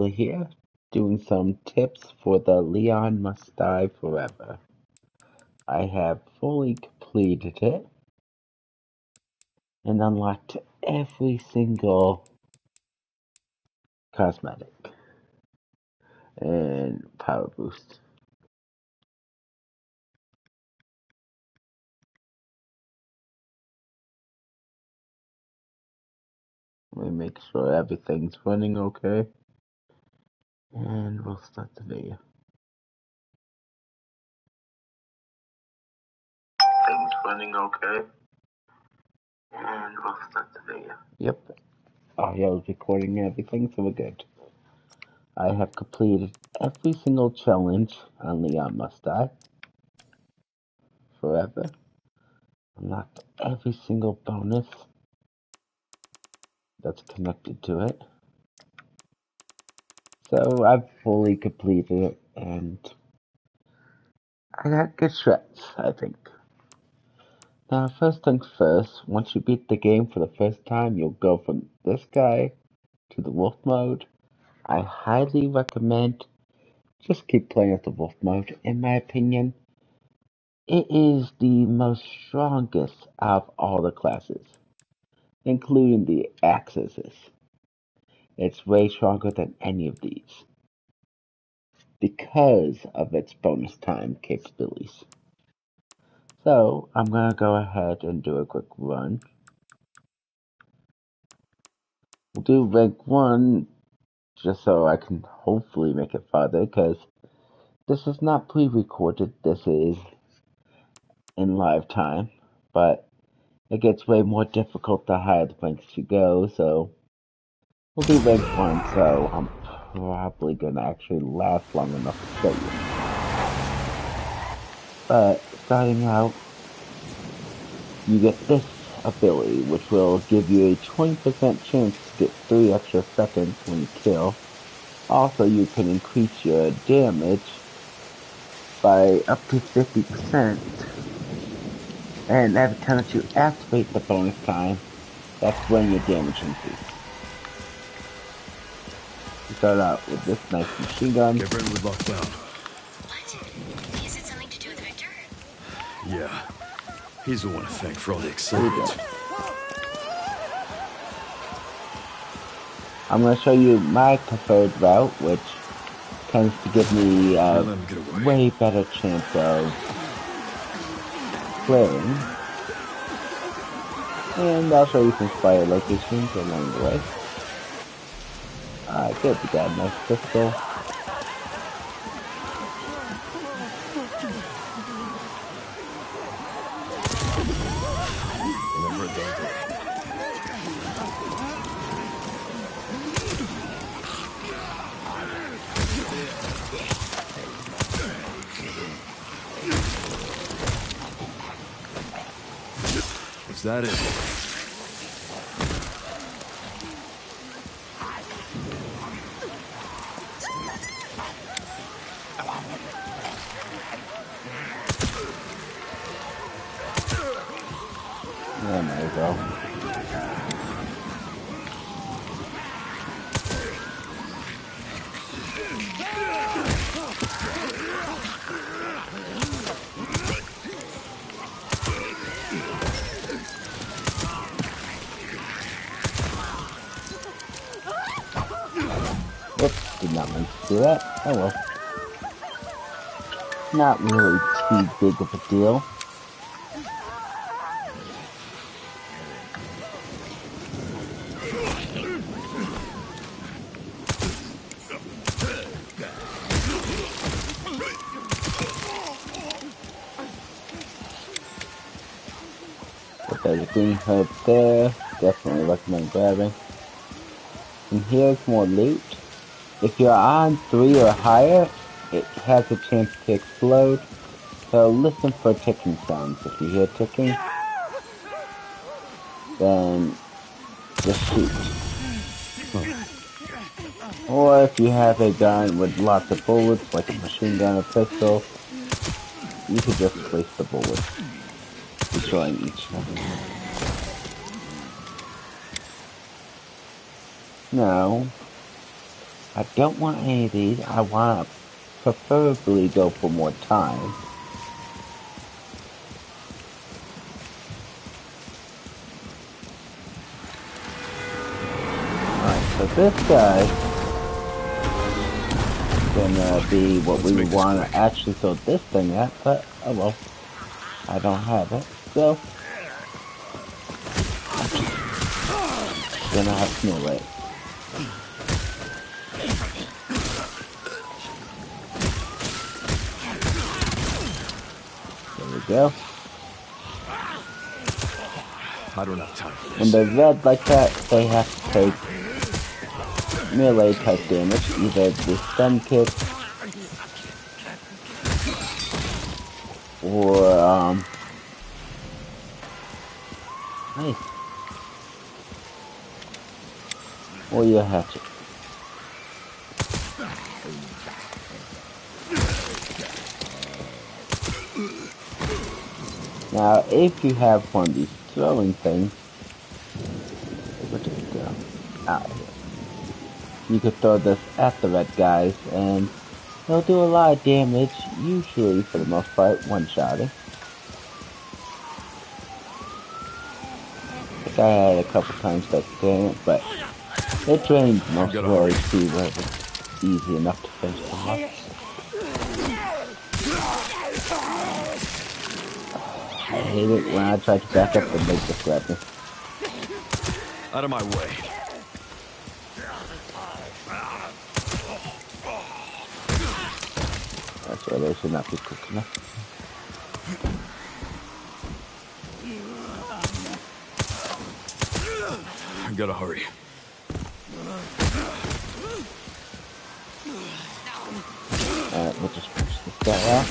We're here doing some tips for the Leon Must Die Forever. I have fully completed it and unlocked every single cosmetic and power boost. Let me make sure everything's running okay. And we'll start the video. Things running okay. And we'll start the video. Yep. Audio is recording everything, so we're good. I have completed every single challenge on Leon Must Die Forever. Unlocked every single bonus that's connected to it. So I've fully completed it, and I got good shreds, I think. Now, first things first, once you beat the game for the first time, you'll go from this guy to the wolf mode. I highly recommend just keep playing with the wolf mode. In my opinion, it is the most strongest out of all the classes, including the axes. It's way stronger than any of these because of its bonus time capabilities. So I'm gonna go ahead and do a quick run. We'll do rank 1 just so I can hopefully make it farther, because this is not pre-recorded, this is in live time, but it gets way more difficult the higher the ranks you go, so we'll do rank 1, so I'm probably gonna actually last long enough to show you. But starting out, you get this ability, which will give you a 20% chance to get 3 extra seconds when you kill. Also, you can increase your damage by up to 50%, and every time that you activate the bonus time, that's when your damage increases. You start out with this nice machine gun. Get ready with lockdown. What? Is it something to do with Victor? Yeah. He's the one to thank for all the excitement. I'm going to show you my preferred route, which tends to give me a way better chance of clearing. And I'll show you some fire locations along the way. Alright, good, we got a nice pistol. Is that it? Yeah, there we go. Whoops, did not mean to do that. Oh well. Not really too big of a deal. But there's a green herb there. Definitely recommend grabbing. And here's more loot. If you're on 3 or higher, it has a chance to explode. So listen for ticking sounds. If you hear ticking, then just shoot. Or if you have a gun with lots of bullets, like a machine gun or pistol, you could just place the bullets, destroying each of them. Now, I don't want any of these. I want to preferably go for more time. Alright, so this guy is gonna be what we want to actually throw this thing at, but oh well. I don't have it, so gonna have to melee it. There we go. I don't have time for this. When they're red like that, they have to take melee type damage, either the stun kick or nice. Or your hatchet. Now, if you have one of these throwing things, where did it go? Out here. You could throw this at the red guys, and they'll do a lot of damage, usually, for the most part, one-shotting. I think I had a couple times that didn't, but it drained most of our HP where it was easy enough to finish them off. I hate it when I try to back up and they just grab me. Out of my way. That's why they should not be quick enough. I gotta hurry. Alright, we'll just push this guy out.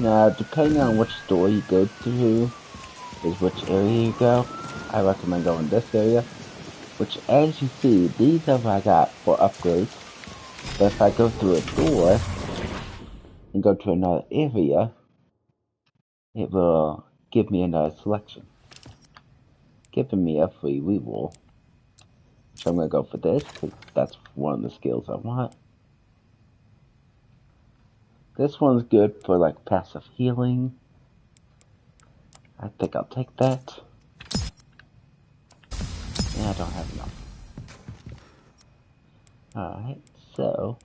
Now, depending on which door you go through, is which area you go. I recommend going this area, which, as you see, these are what I got for upgrades. But if I go through a door and go to another area, it will give me another selection, giving me a free reroll. So I'm going to go for this, because that's one of the skills I want. This one's good for, like, passive healing. I think I'll take that. Yeah, I don't have enough. Alright, so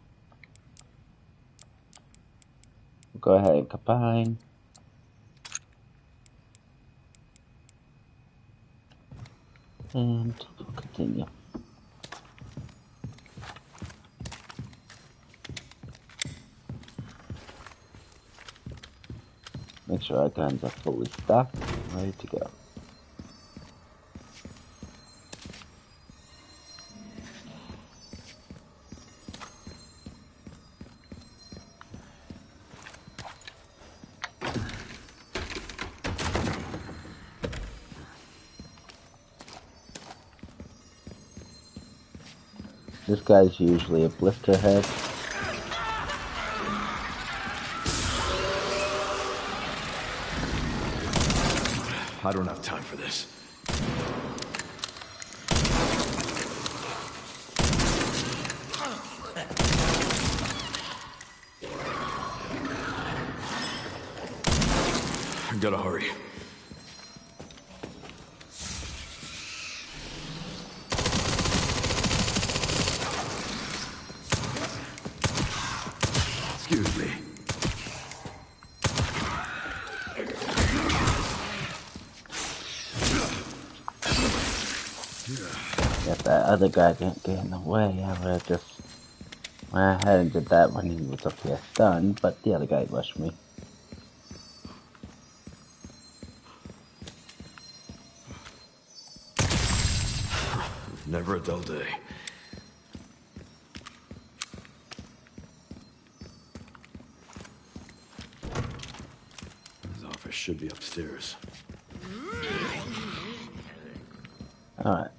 we'll go ahead and combine. And we'll continue. Make sure our guns are fully stocked and ready to go. This guy's usually a blister head. I don't have time for this. I gotta hurry. Excuse me. If that other guy didn't get in the way, I would have just went ahead and did that when he was up here stunned, but the other guy rushed me. Never a dull day. His office should be upstairs. Alright.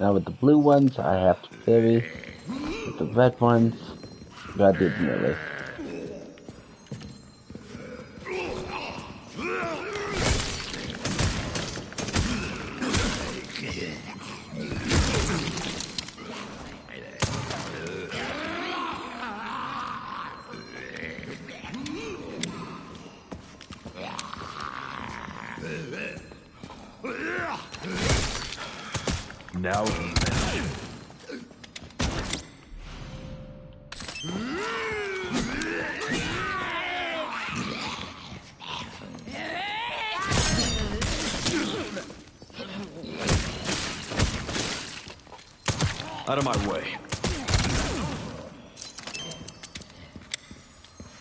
Now with the blue ones, I have to parry. With the red ones, gotta do the melee. Now, out of my way.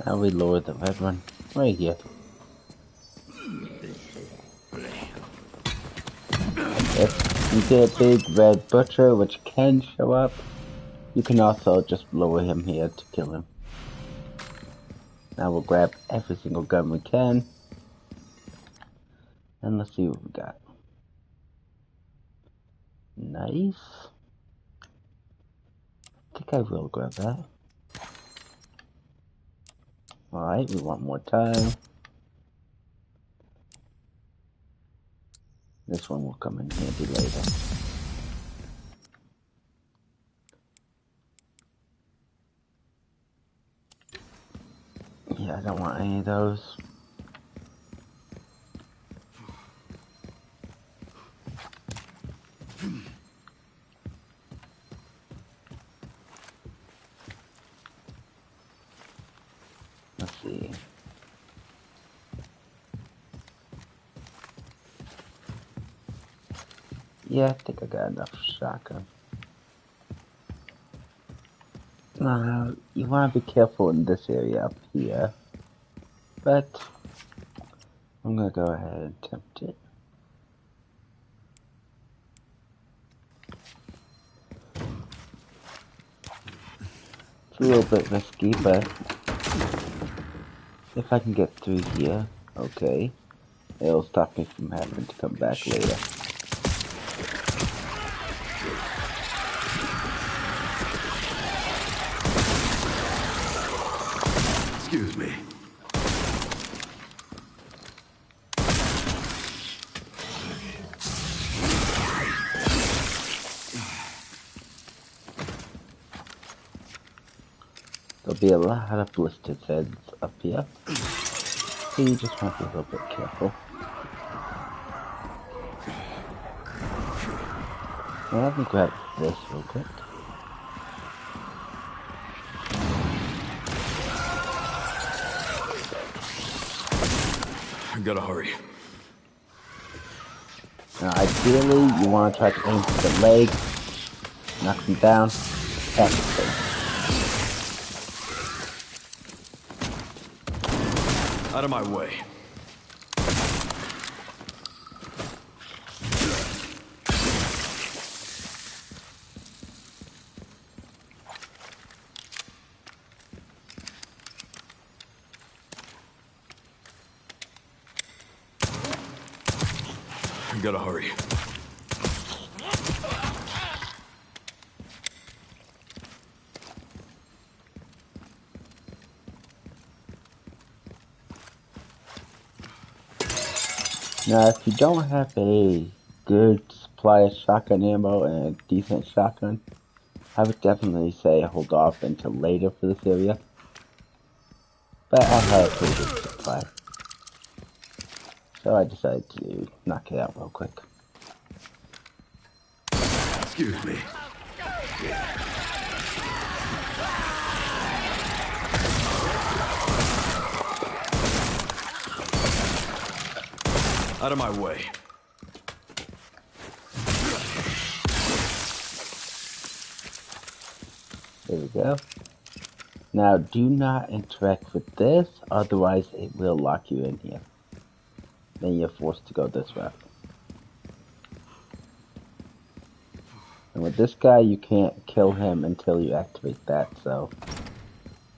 Now we lower the red one right here. If you get a big red butcher, which can show up, you can also just lower him here to kill him. Now we'll grab every single gun we can. And let's see what we got. Nice. I think I will grab that. Alright, we want more time. This one will come in handy later. Yeah, I don't want any of those. Let's see. Yeah, I think I got enough shotgun. Now, you want to be careful in this area up here. But, I'm going to go ahead and attempt it. It's a little bit risky, but if I can get through here, okay. It'll stop me from having to come back later. Excuse me. There'll be a lot of blistered heads up here. So you just want to be a little bit careful. Now let me grab this real quick. I gotta hurry. Now ideally, you want to try to aim for the leg, knock them down, catch the face. Out of my way. I gotta hurry. Now, if you don't have a good supply of shotgun ammo and a decent shotgun, I would definitely say hold off until later for this area. But I had a pretty good supply. So I decided to knock it out real quick. Excuse me. Out of my way. There we go. Now, do not interact with this, otherwise it will lock you in here. Then you're forced to go this route. And with this guy, you can't kill him until you activate that, so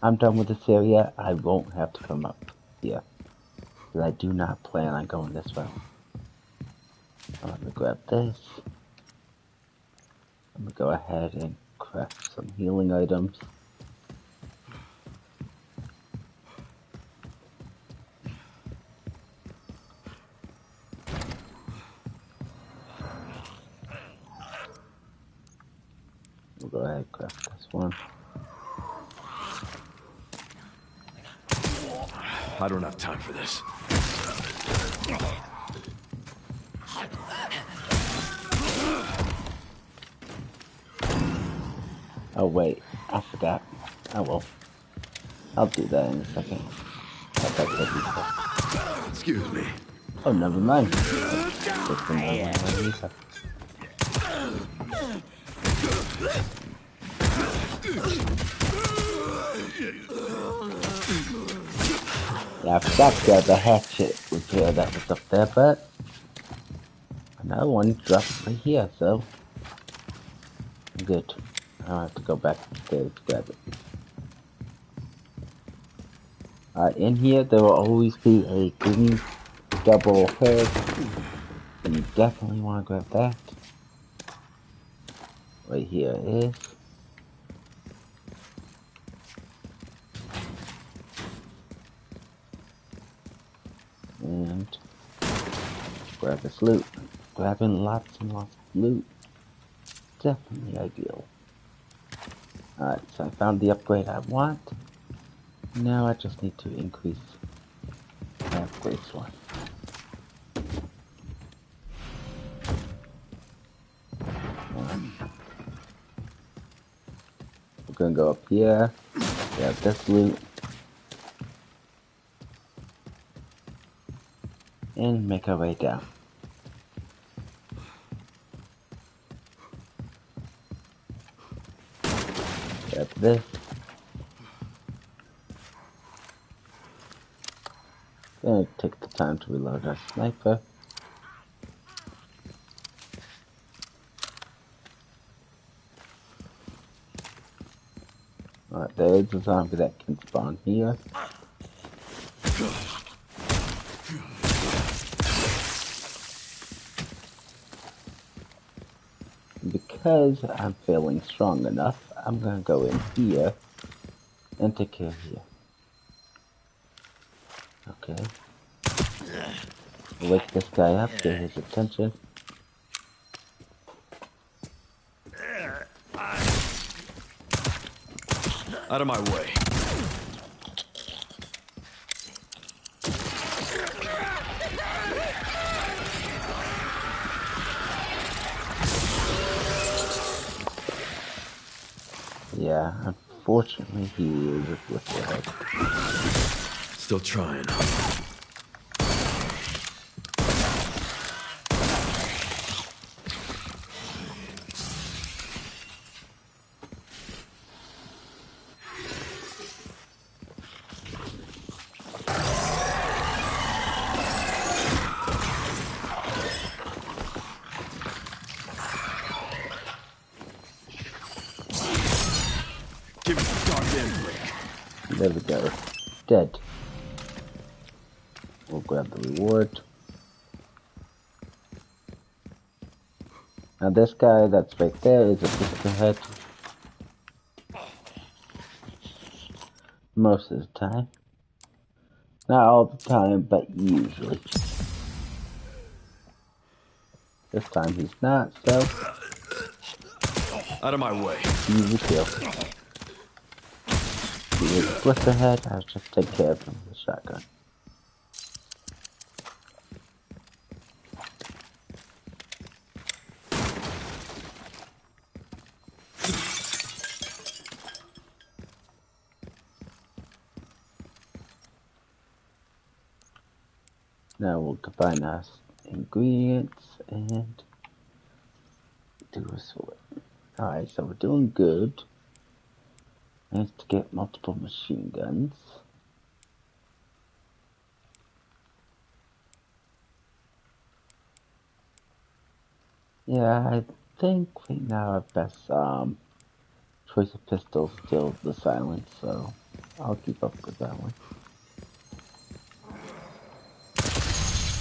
I'm done with this area. I won't have to come up here. Because I do not plan on going this route. Let me grab this. I'm gonna go ahead and craft some healing items. We'll go ahead and craft this one. I don't have time for this. Oh wait, I forgot. Oh well. I'll do that in a second. Excuse me. Oh, never mind. Just another one. Yeah, I forgot to grab the hatchet repair that was up there, but another one dropped right here, so I'm good. I don't have to go back upstairs to grab it. In here, there will always be a green double head, and you definitely want to grab that. Right here it is. And grab this loot. Grabbing lots and lots of loot. Definitely ideal. Alright, so I found the upgrade I want. Now I just need to increase my upgrade one. We're gonna go up here, grab this loot, and make our way down. Grab this. Gonna take the time to reload our sniper. Alright, there is a zombie that can spawn here. Because I'm feeling strong enough, I'm gonna go in here and take care of here. Okay. Wake this guy up, get his attention. Out of my way. Yeah, unfortunately he is with the head. Still trying. Give me the goddamn break. There we go. Dead. We'll grab the reward. Now this guy that's right there is a physical head. Most of the time. Not all the time, but usually. This time he's not, so Out of my way. easy kill. He was a blister head, I'll just take care of him with a shotgun. Now we'll combine our ingredients and do a sort. Alright, so we're doing good. Managed to get multiple machine guns. Yeah, I think right now our best choice of pistol is still the silence, so I'll keep up with that one.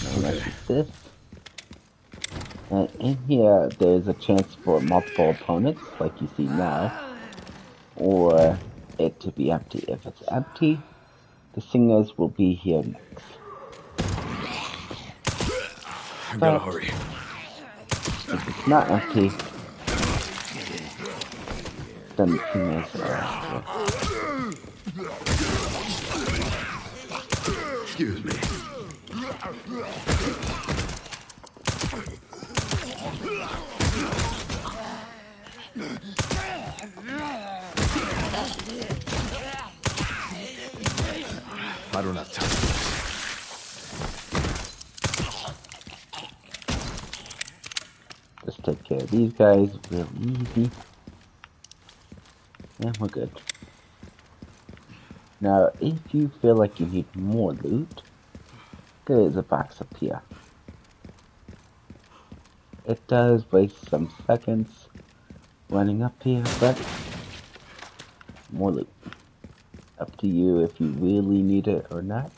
Now let's use this. And in here, there's a chance for multiple opponents, like you see now, or it to be empty. If it's empty, the singers will be here next. I gotta But hurry. if it's not empty, then the singers are after. Excuse me. I don't have time for this. Just take care of these guys real easy. And we're good. Now, if you feel like you need more loot, there is a box up here. It does waste some seconds running up here, but more loot. Up to you if you really need it or not.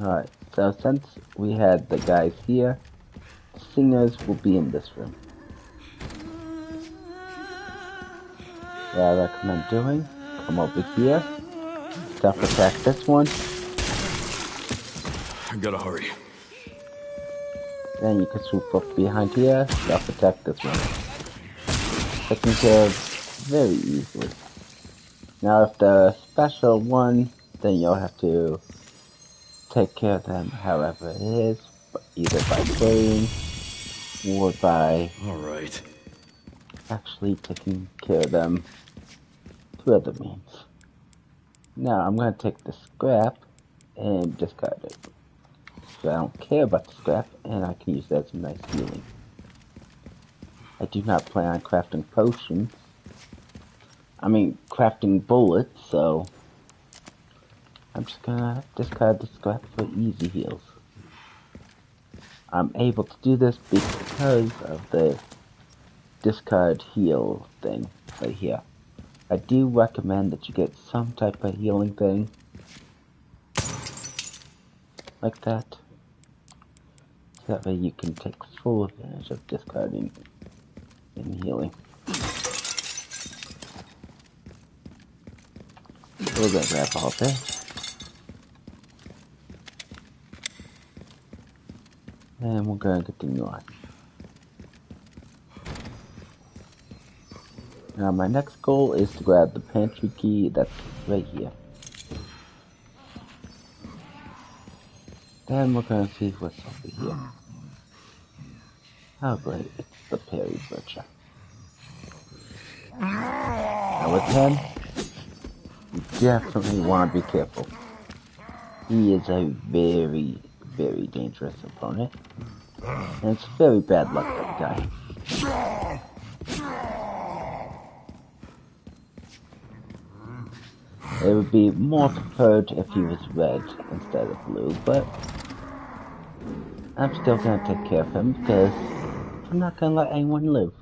Alright, so since we had the guys here, the singers will be in this room. What I recommend doing, come over here, self-attack this one, I gotta hurry. then you can swoop up behind here, self-attack this one. Taken care of very easily. Now if the special one, then you'll have to take care of them however it is, either by praying or by Alright. actually taking care of them through other means. Now I'm going to take the scrap and discard it. So I don't care about the scrap and I can use that as a nice healing. I do not plan on crafting potions. Crafting bullets, so I'm just gonna discard the scrap for easy heals. I'm able to do this because of the discard heal thing right here. I do recommend that you get some type of healing thing like that. So that way you can take full advantage of discarding and healing. We're gonna grab all this. And we're gonna continue on. Now my next goal is to grab the pantry key that's right here. Then we're gonna see what's over here. Oh great, it's the Perry Butcher. Now with him, you definitely want to be careful. He is a very, very dangerous opponent. And it's very bad luck, that guy. It would be more preferred if he was red instead of blue, but I'm still gonna take care of him because I'm not gonna let anyone live.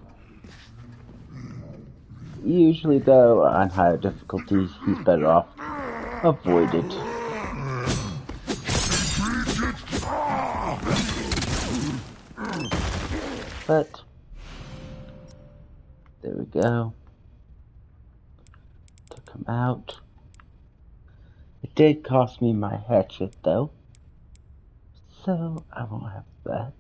Usually though, on higher difficulties, he's better off avoided. But, there we go. Took him out. It did cost me my hatchet though, so I won't have that.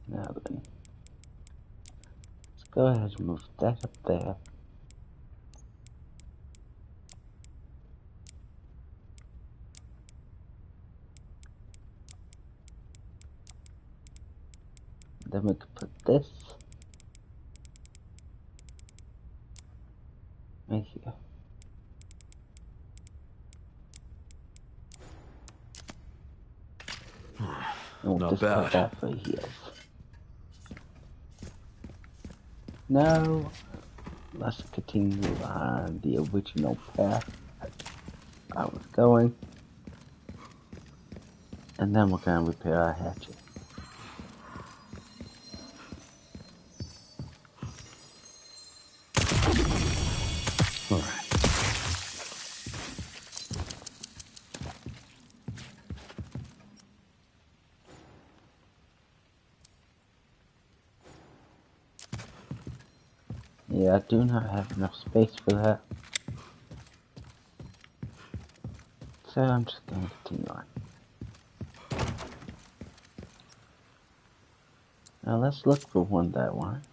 Now then, let's go ahead and move that up there. Then we can put this right here. And we'll Not discard bad. that for heals. Now, let's continue on the original path. I was going. And then we're gonna repair our hatchet. All right. Yeah, I do not have enough space for that. So I'm just gonna continue on. Now let's look for one that I want.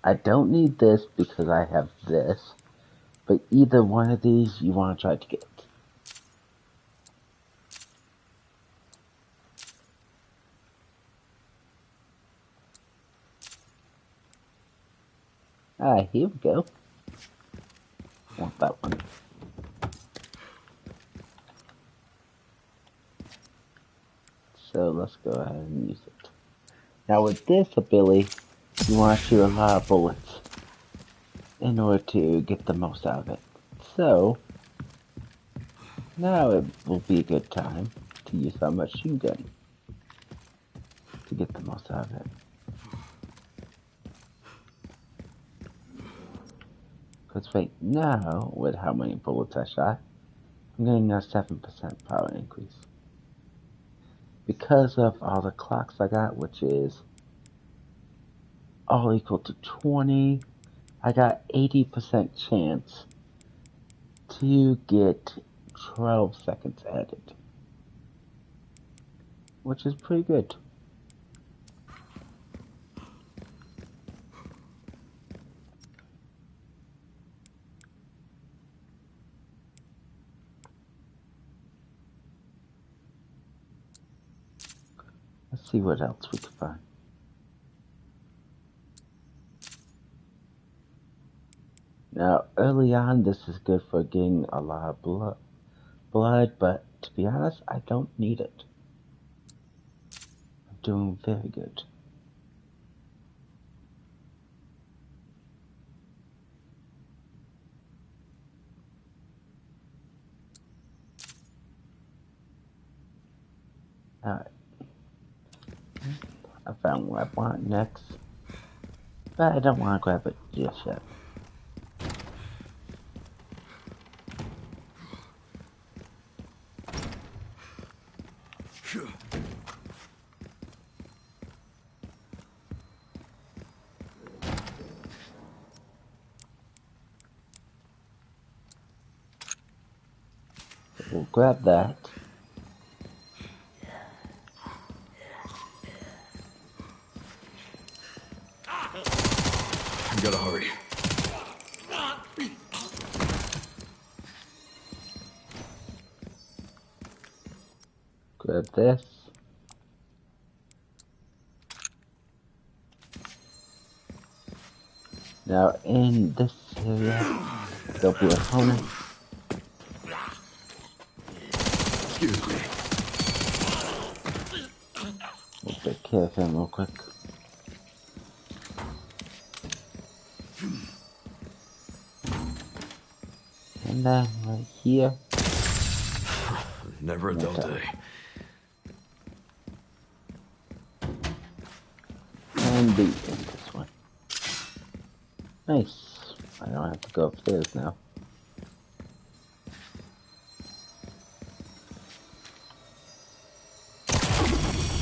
I don't need this because I have this, but either one of these you want to try to get. Ah, here we go. Want that one. So let's go ahead and use it. Now with this ability, you want to shoot a lot of bullets in order to get the most out of it. So, now it will be a good time to use our machine gun to get the most out of it. Because right now, with how many bullets I shot, I'm getting a 7% power increase. Because of all the clocks I got, which is all equal to 20, I got 80% chance to get 12 seconds added. Which is pretty good. Let's see what else we can find. Now, early on, this is good for getting a lot of blood, but to be honest, I don't need it. I'm doing very good. Alright. I found what I want next, but I don't want to grab it just yet. We'll grab that. I gotta hurry. Grab this. Now, in this area, there'll be opponents. Excuse me. We'll take care of him real quick. And then right here. Never a dull day. And in this one. Nice. I don't have to go upstairs now.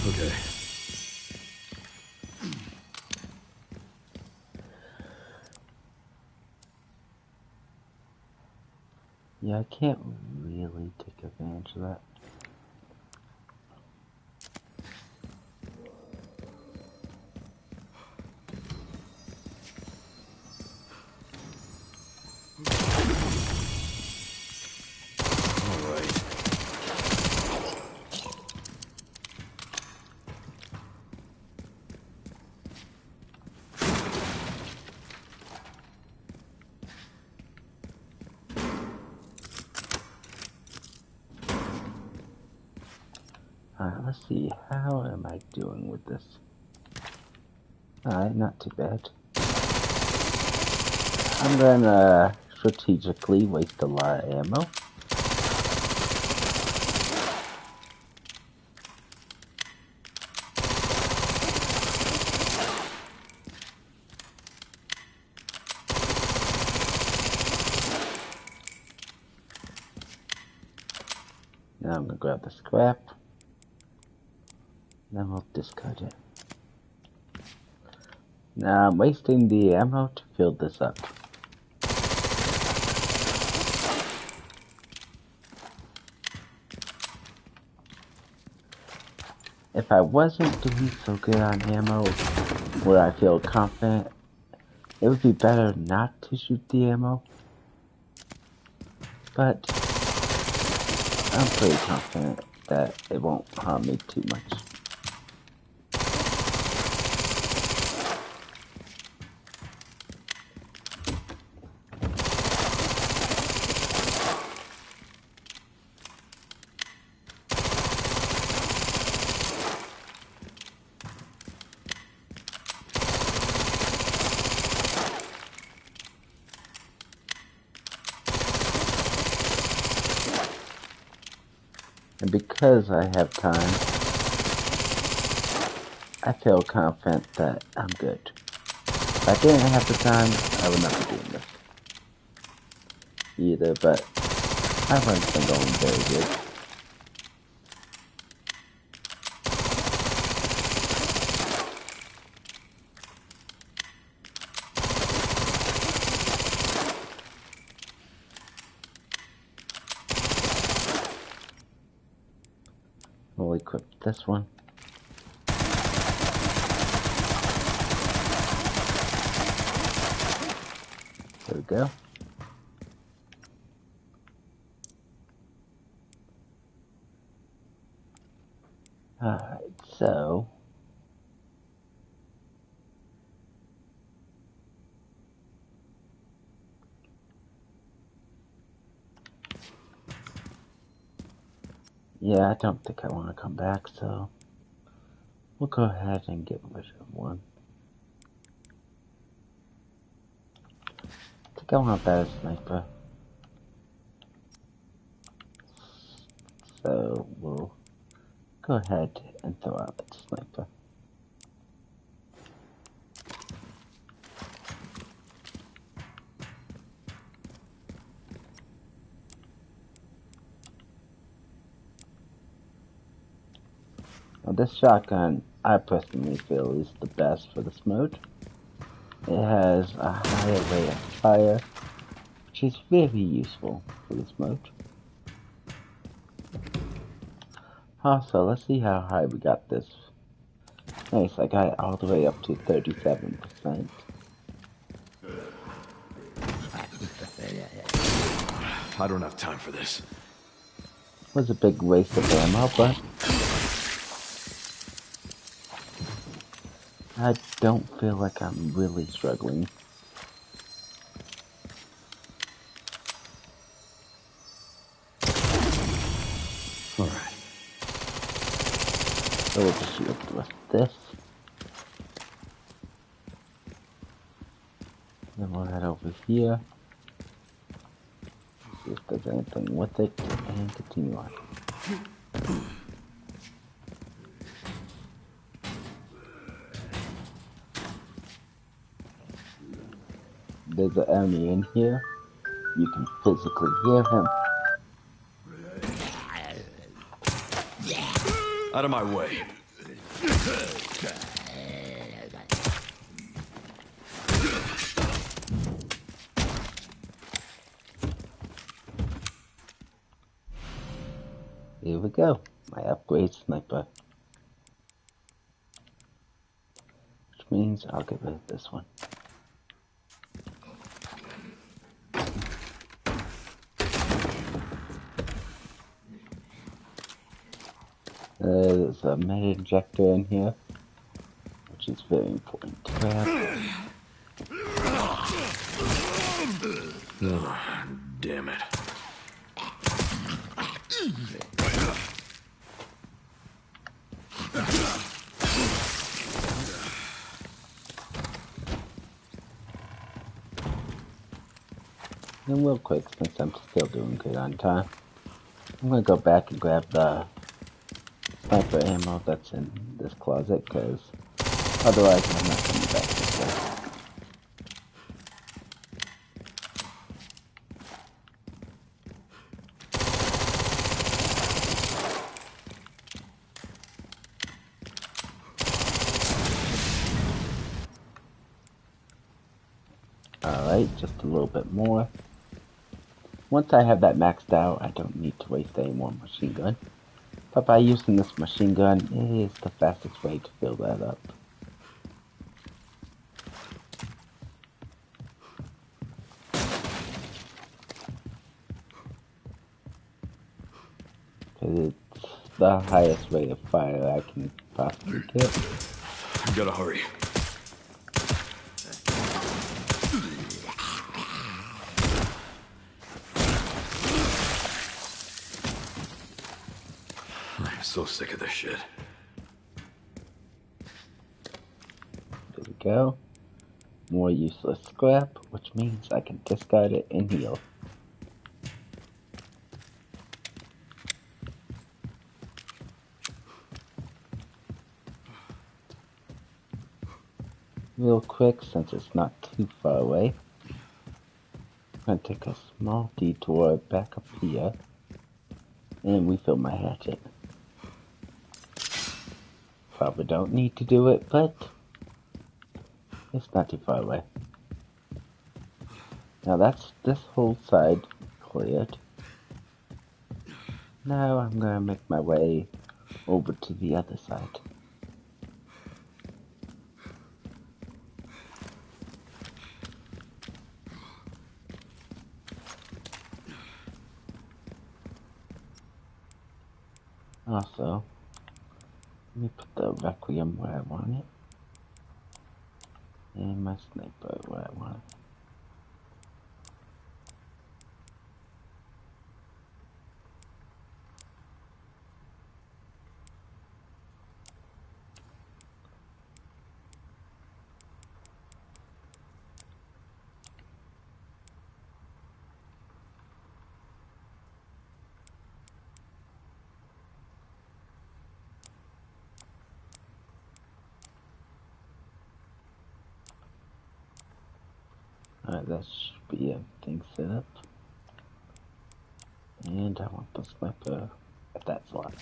Okay. Yeah, I can't really take advantage of that. All right. Alright, let's see. How am I doing with this? Alright, not too bad. I'm gonna strategically waste a lot of ammo. Now I'm gonna grab the scrap. Then we'll discard it. Now I'm wasting the ammo to fill this up. If I wasn't doing so good on ammo, where I feel confident, it would be better not to shoot the ammo. But I'm pretty confident that it won't harm me too much. And because I have time, I feel confident that I'm good. If I didn't have the time, I would not be doing this either, but my run's been going very good. We'll equip this one. There we go. Alright, so yeah, I don't think I want to come back, so we'll go ahead and get rid of one. I think I want a better sniper. So we'll go ahead and throw out that sniper. Now this shotgun, I personally feel is the best for this mode. It has a higher rate of fire, which is very useful for this mode. Also, let's see how high we got this. Nice, I got it all the way up to 37%. I don't have time for this. Was a big waste of ammo, but I don't feel like I'm really struggling. Alright. So we'll just shoot up with this. Then we'll head over here. See if there's anything with it, and continue on. There's an enemy in here. You can physically hear him. Out of my way. Here we go. My upgrade sniper. Which means I'll get rid of this one. There's a med injector in here, which is very important to grab. Oh, damn it. And real quick, since I'm still doing good on time, I'm gonna go back and grab the sniper ammo that's in this closet, because otherwise I'm not coming back this way. Alright, just a little bit more. Once I have that maxed out, I don't need to waste any more machine gun. But by using this machine gun, it is the fastest way to fill that up. Because it's the highest rate of fire I can possibly get. You gotta hurry. I'm so sick of this shit. There we go. More useless scrap, which means I can discard it and heal. Real quick, since it's not too far away, I'm gonna take a small detour back up here and refill my hatchet. Probably don't need to do it, but it's not too far away. Now that's this whole side cleared. Now I'm gonna make my way over to the other side. Also, let me put the requiem where I want it. And my sniper where I want it. Alright, that should be everything set up. And I want the sniper at that slot.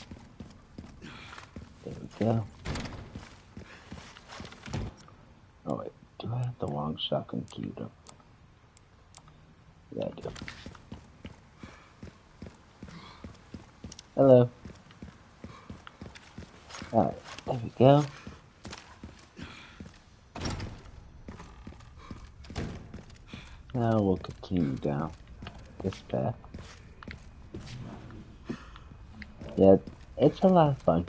There we go. Oh wait, do I have the wrong shotgun queued up? Yeah, I do. Hello. Alright, there we go. Now we'll continue down this path. Yeah, it's a lot of fun.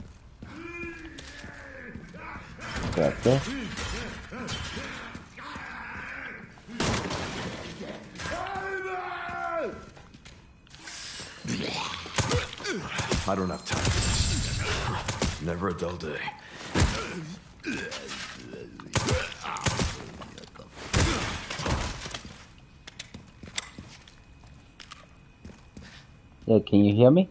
Grab this. I don't have time for this. Never a dull day. Yeah, can you hear me?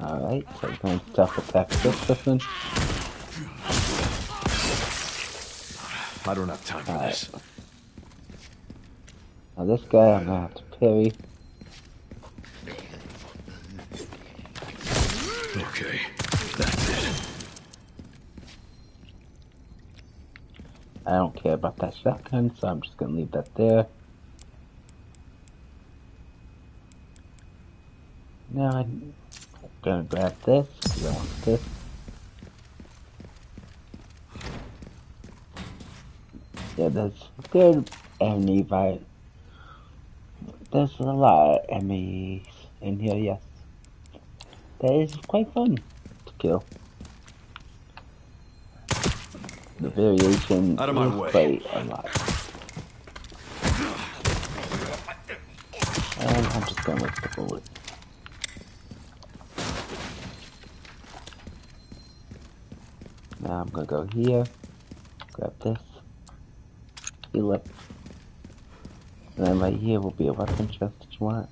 Alright, so we're going to self-attack this person. I don't have time for this. Now this guy I'm gonna have to parry. Okay, that's it. I don't care about that shotgun, so I'm just gonna leave that there. Now I'm gonna grab this, because I want this. Yeah, there's good enemy vibe. There's a lot of enemies in here, yes. That is quite fun to kill. The variation Out of my is way. quite a lot. And I'm just gonna waste the bullet. Now I'm gonna go here, grab this, heal up, and then right here will be a weapon chest that you want.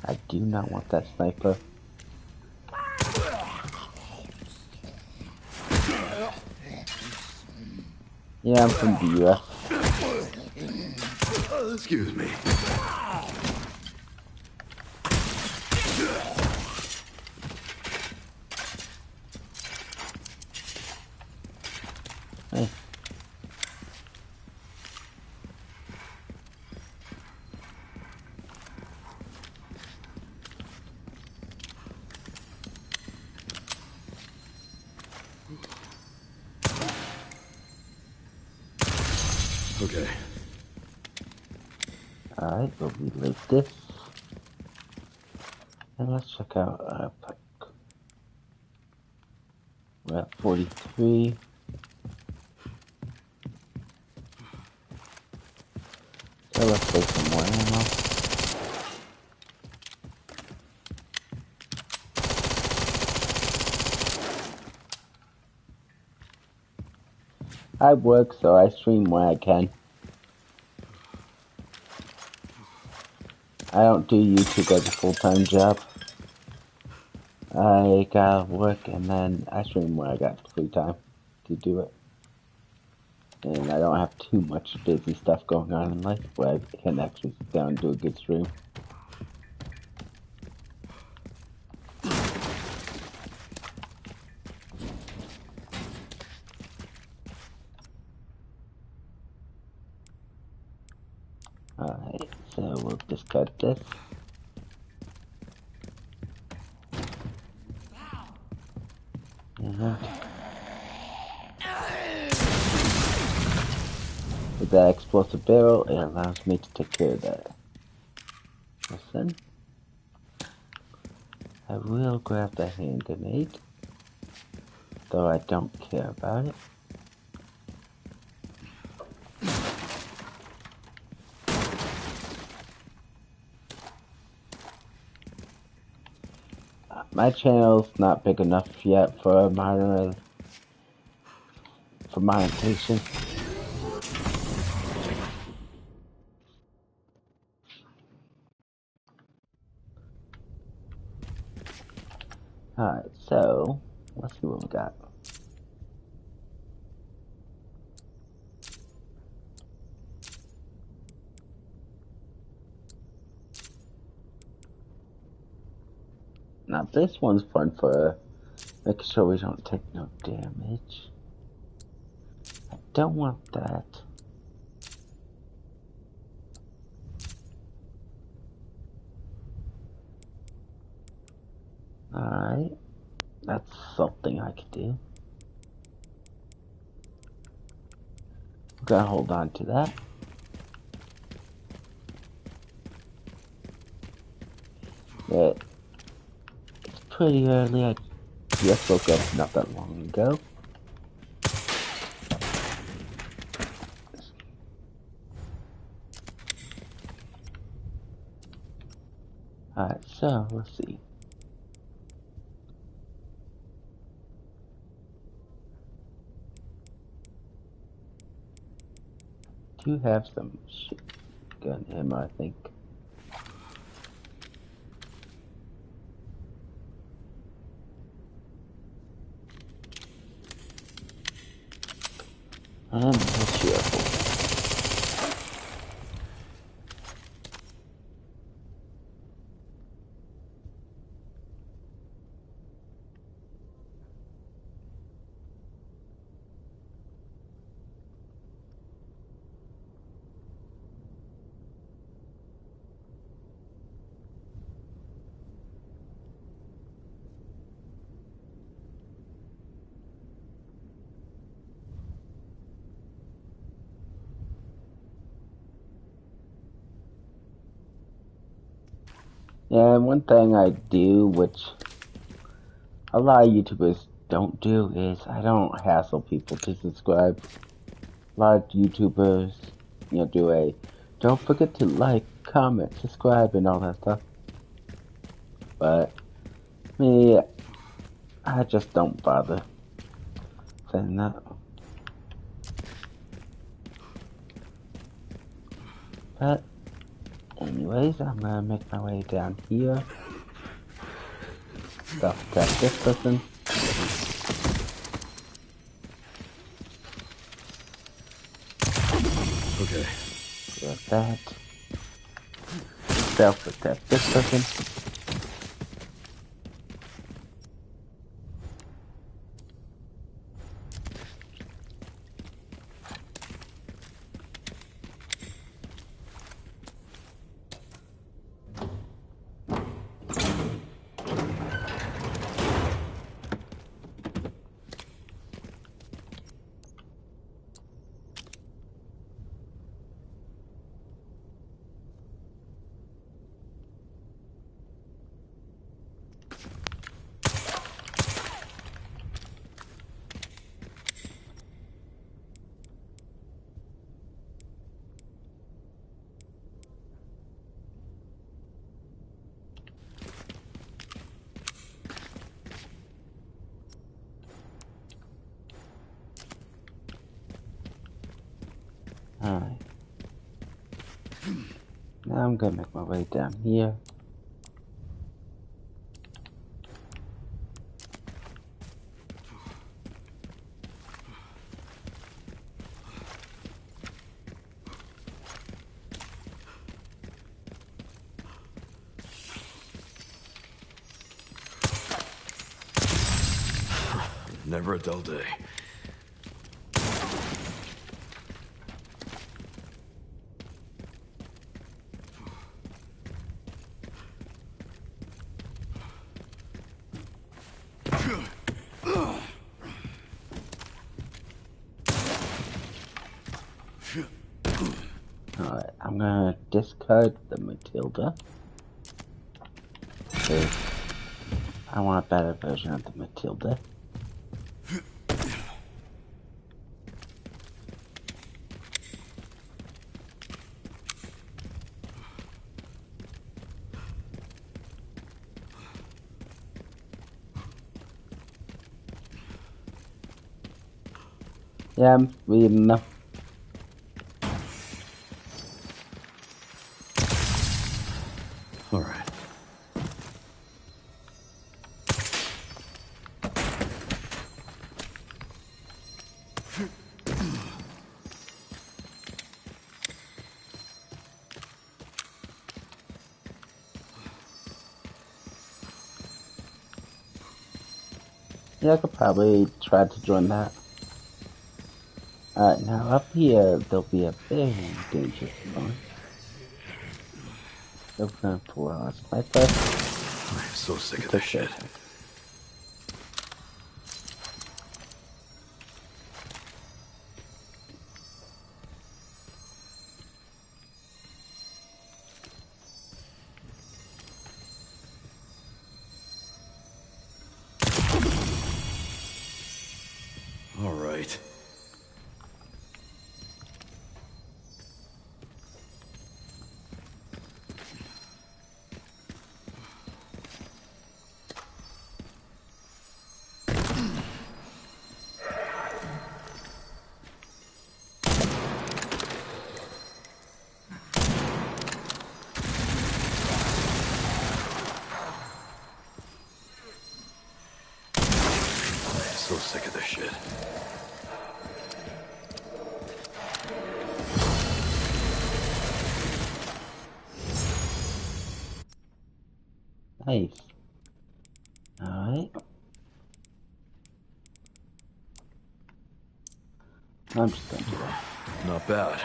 I do not want that sniper. Yeah, I'm from the US. Excuse me. Hey. Okay. Alright, we'll reload this. And let's check out our pike. We're at 43. So let's take some more ammo. I work, so I stream when I can. I don't do YouTube as a full-time job. I gotta work and then I stream when I got free time to do it. And I don't have too much busy stuff going on in life where I can actually sit down and do a good stream. Alright, so we'll discard this. With that explosive barrel, it allows me to take care of that. Listen. I will grab the hand grenade, though I don't care about it. My channel's not big enough yet for monetization. Alright, so let's see what we got. Now this one's fun for making sure we don't take no damage. I don't want that. Alright, that's something I could do. We're gonna hold on to that. Yeah, it's pretty early. I just woke up not that long ago. Alright, so let's see. Do have some gun ammo, I think. I'm not cheerful. Yeah, and one thing I do, which a lot of YouTubers don't do, is I don't hassle people to subscribe. A lot of YouTubers, do a don't forget to like, comment, subscribe, and all that stuff. But me, I just don't bother. saying that. But, anyways, I'm gonna make my way down here. Stuff that this person. Okay. Grab that. Self-attack this person. Alright. Now I'm gonna make my way down here. Never a dull day. Alright, I'm gonna discard the Matilda. Because I want a better version of the Matilda. Yeah, I'm reading them. All right. Yeah, I could probably try to join that. Alright, now up here, there'll be a very dangerous one. So we're gonna pull out a sniper. I'm so sick of this shit. All right. So sick of this shit. Nice. Alright. I'm just gonna do that. Not bad.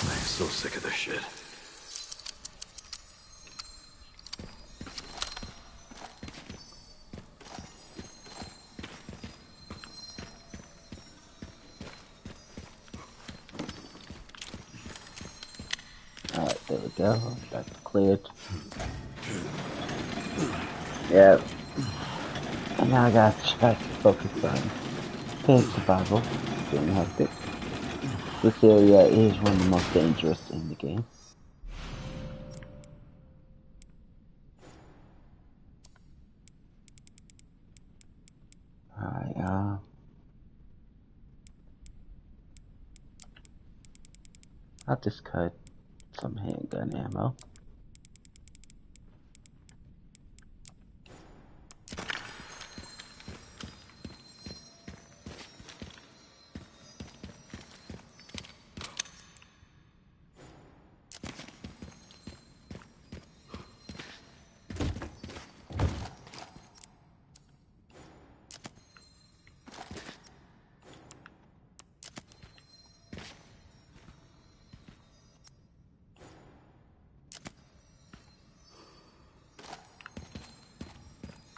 I'm so sick of this shit. Alright, there we go. That's cleared. Yeah. And now I gotta try to focus on the survival. Getting hectic. This area is one of the most dangerous in the game. Alright, I'll just cut some handgun ammo.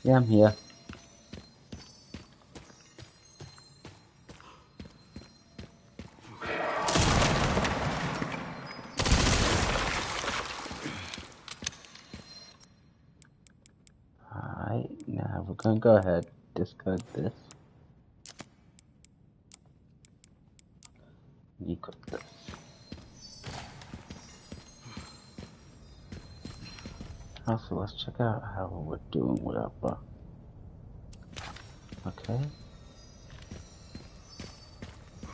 Yeah, I'm here. Alright, now we're gonna go ahead, discard this. Equip this. Also, let's check out how we're doing with our buck. Okay.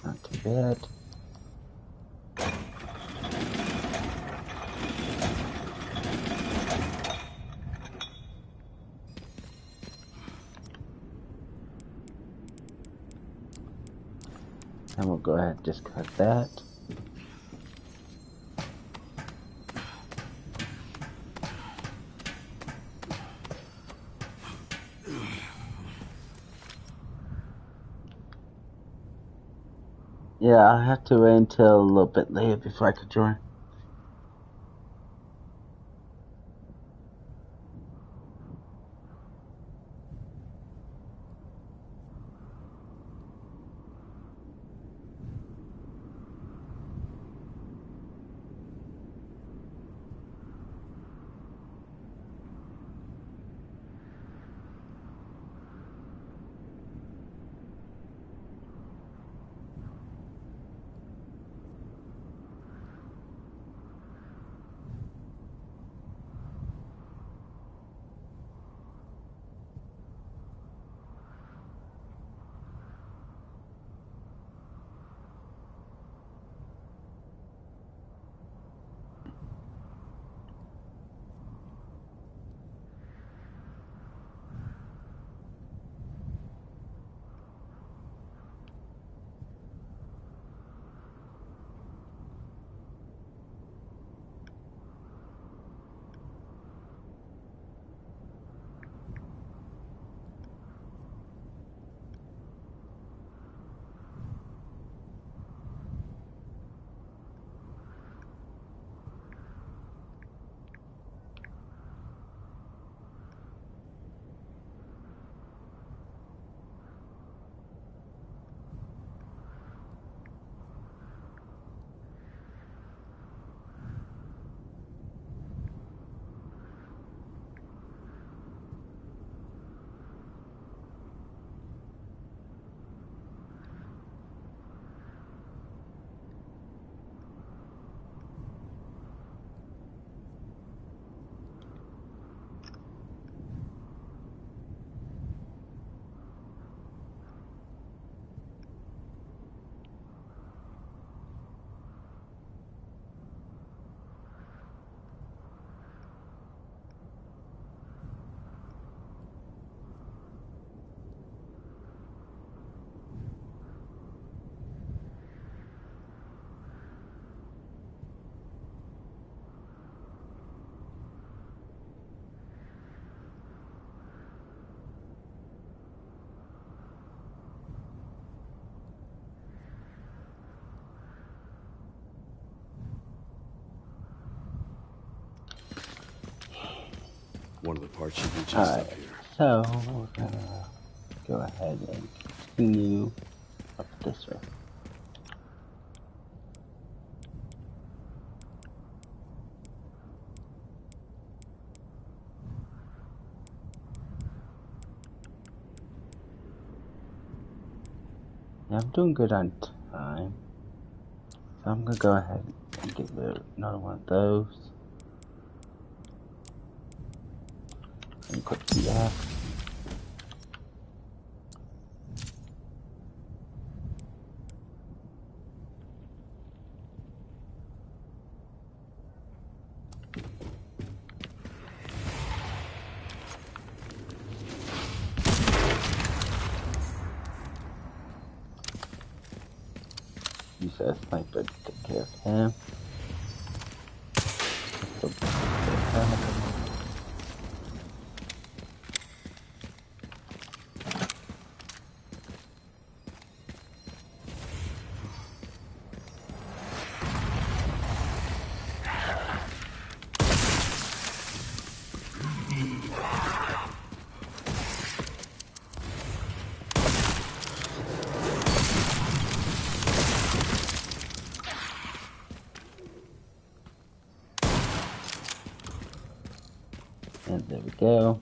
Not too bad. And we'll go ahead and discard that. Yeah, I'll have to wait until a little bit later before I could join. One of the parts should be just Alright, up here. so we're gonna go ahead and continue up this way. Yeah, I'm doing good on time. So I'm gonna go ahead and get another one of those. And click the F. Use a sniper to take care of him. And there we go.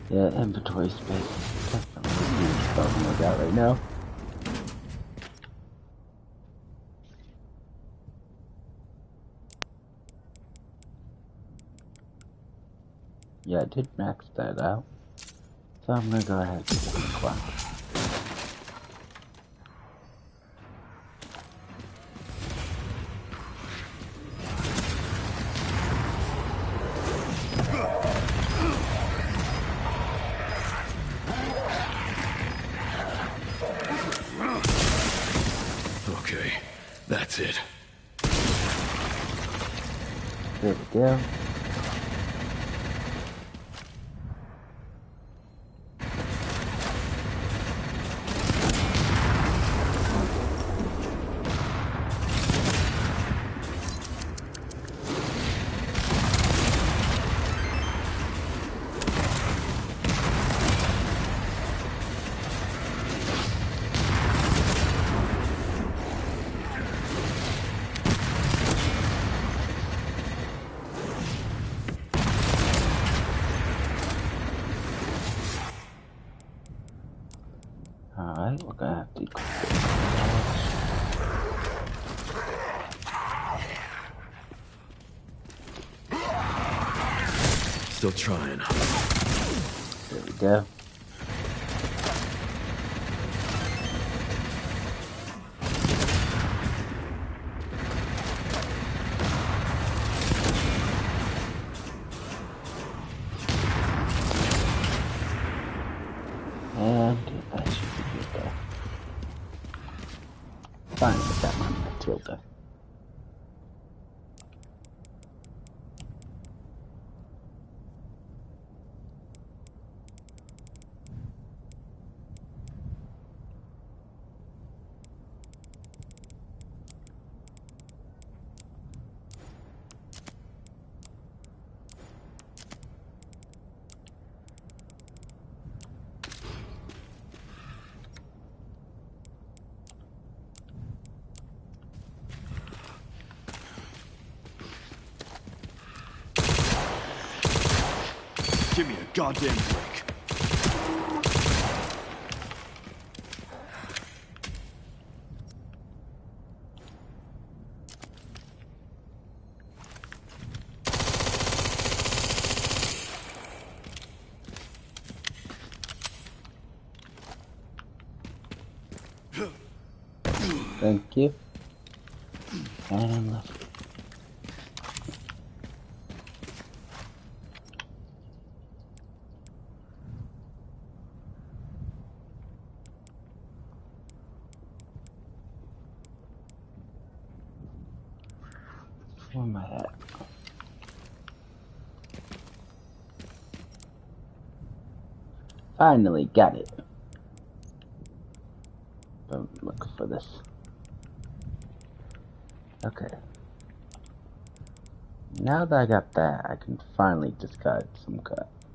Yeah, inventory space is definitely a huge problem I got right now. Yeah, I did max that out. So I'm gonna go ahead and get the clock. Okay, that's it. There we go. Alright, we're gonna have to equip it. Still trying. There we go. And that should be good though. Finally got my Matilda. Give me a goddamn break. Thank you. And I'm left. Where am I at? Finally got it. I'm looking for this. Okay. Now that I got that, I can finally discard some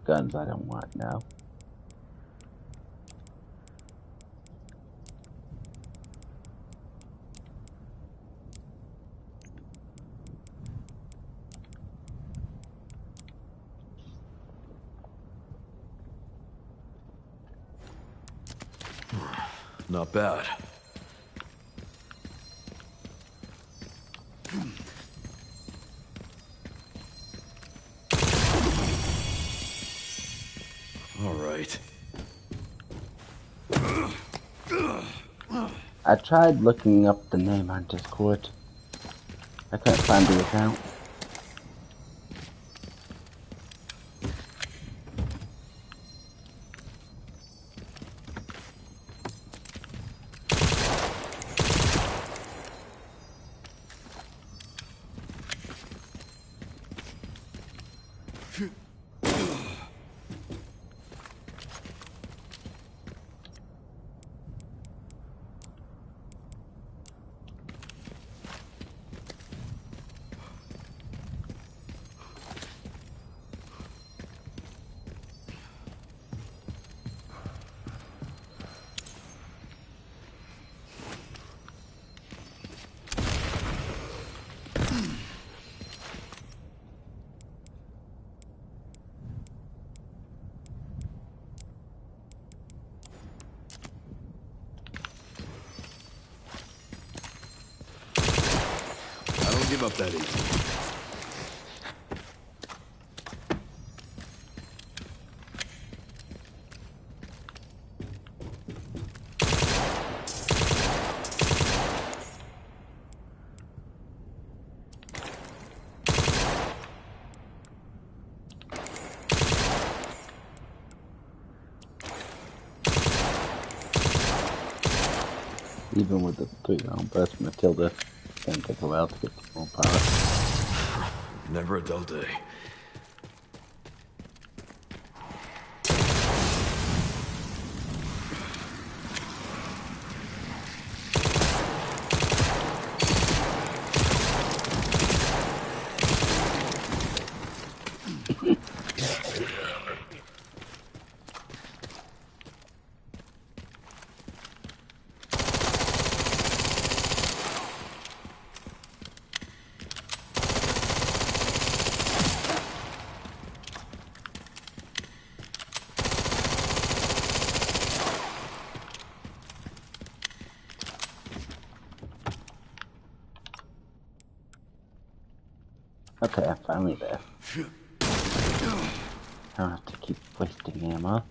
guns I don't want now. Not bad. All right. I tried looking up the name on Discord. I couldn't find the account. I don't give up that easy. Even with the 3-round burst, Matilda can take a while to get the full power. Never a dull day. Okay, I'm finally there. I don't have to keep wasting ammo.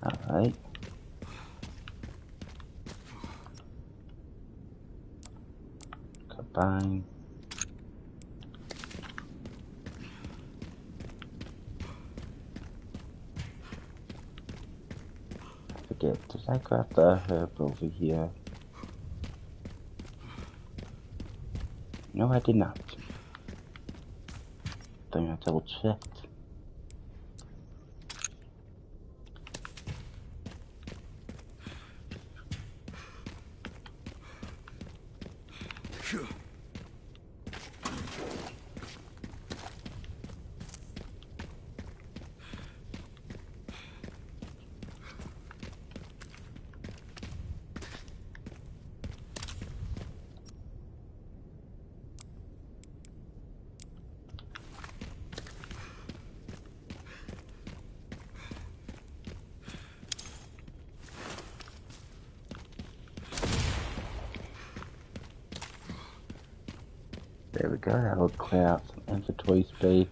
Alright. Combine. I forget, did I grab the herb over here? No, I did not. Think I double checked. There we go, that'll clear out some inventory space.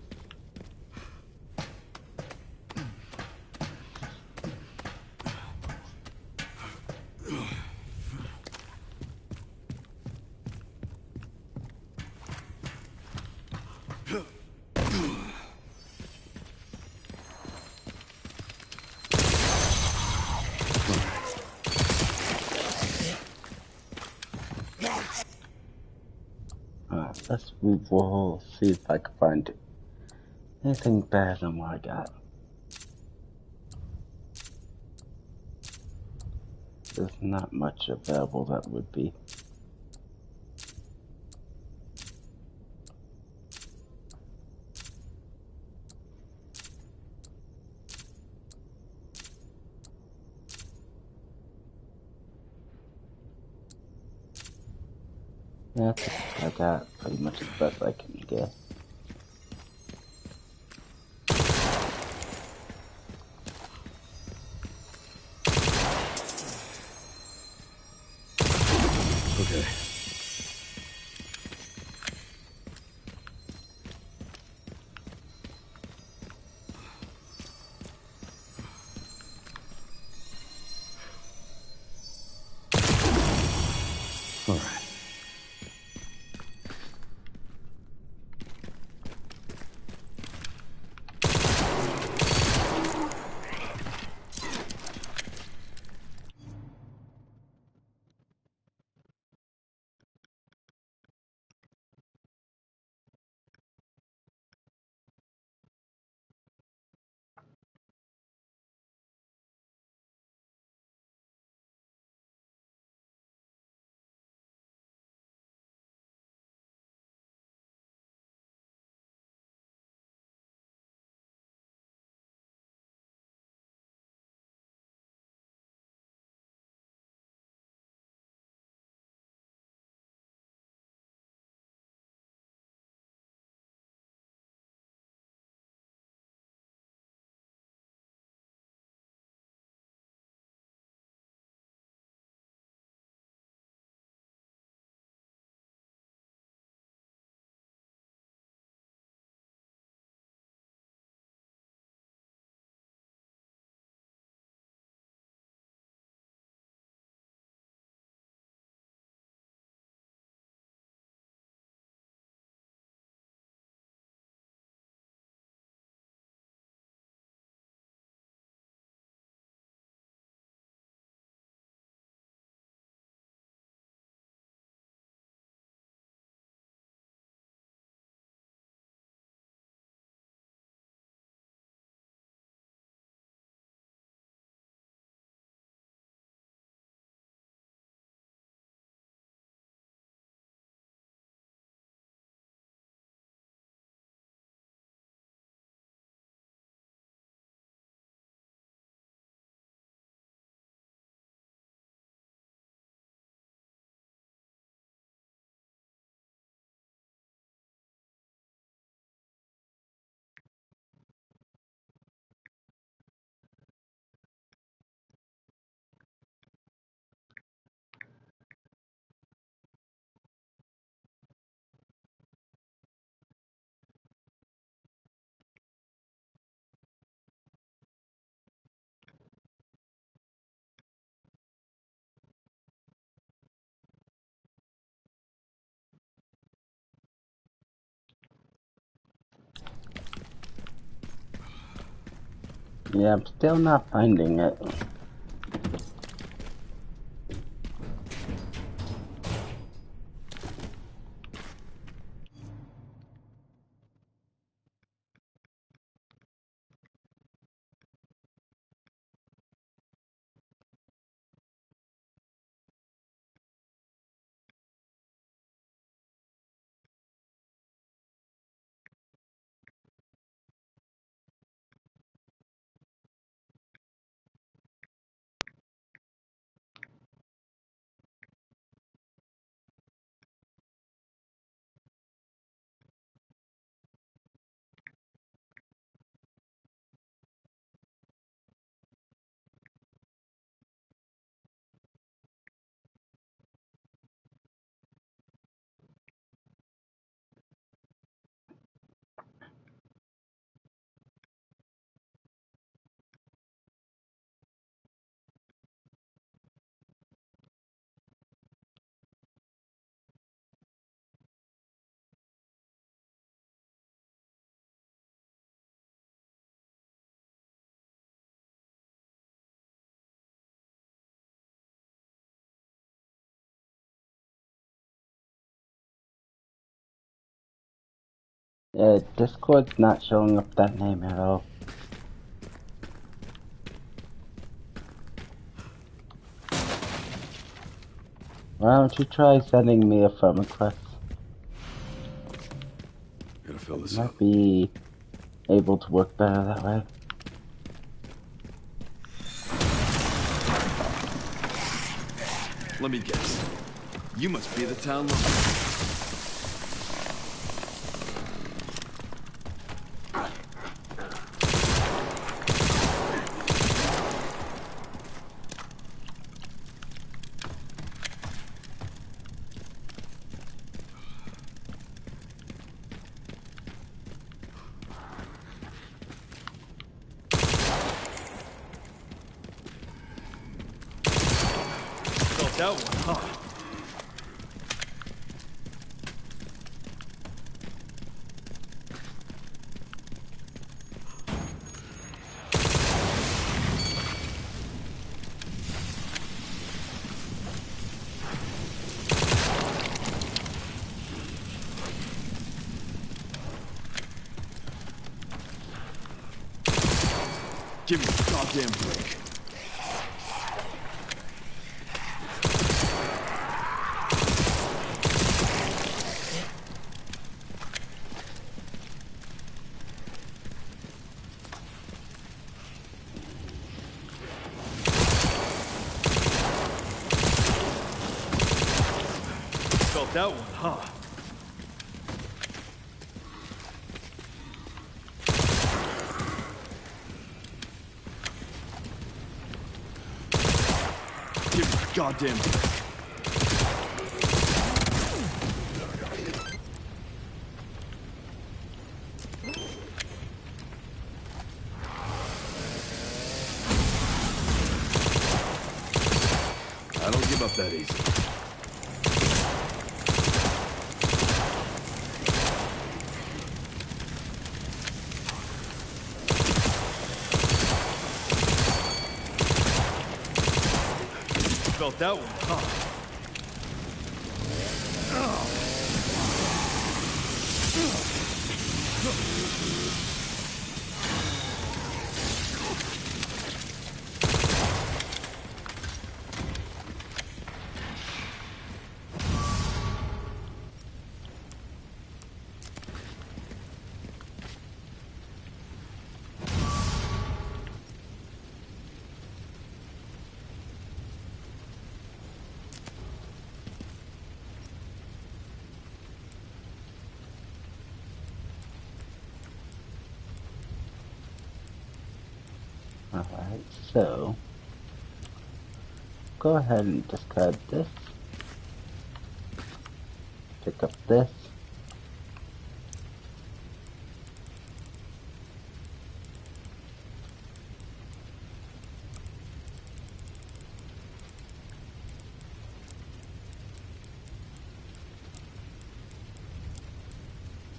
Alright, let's move forward, see if I can find anything better than what I got. There's not much available that would be. Yeah, I got pretty much the best I can get. Okay. All right. Yeah, I'm still not finding it. Discord's not showing up that name at all. Why don't you try sending me a friend request? Gotta fill It this up. might be able to work better that way. Let me guess. You must be the town lawyer. that one, huh? Give me a goddamn break. Felt that one, huh? Give me a goddamn break. I don't give up that easy. Felt that one, huh? Alright, so go ahead and discard this. Pick up this.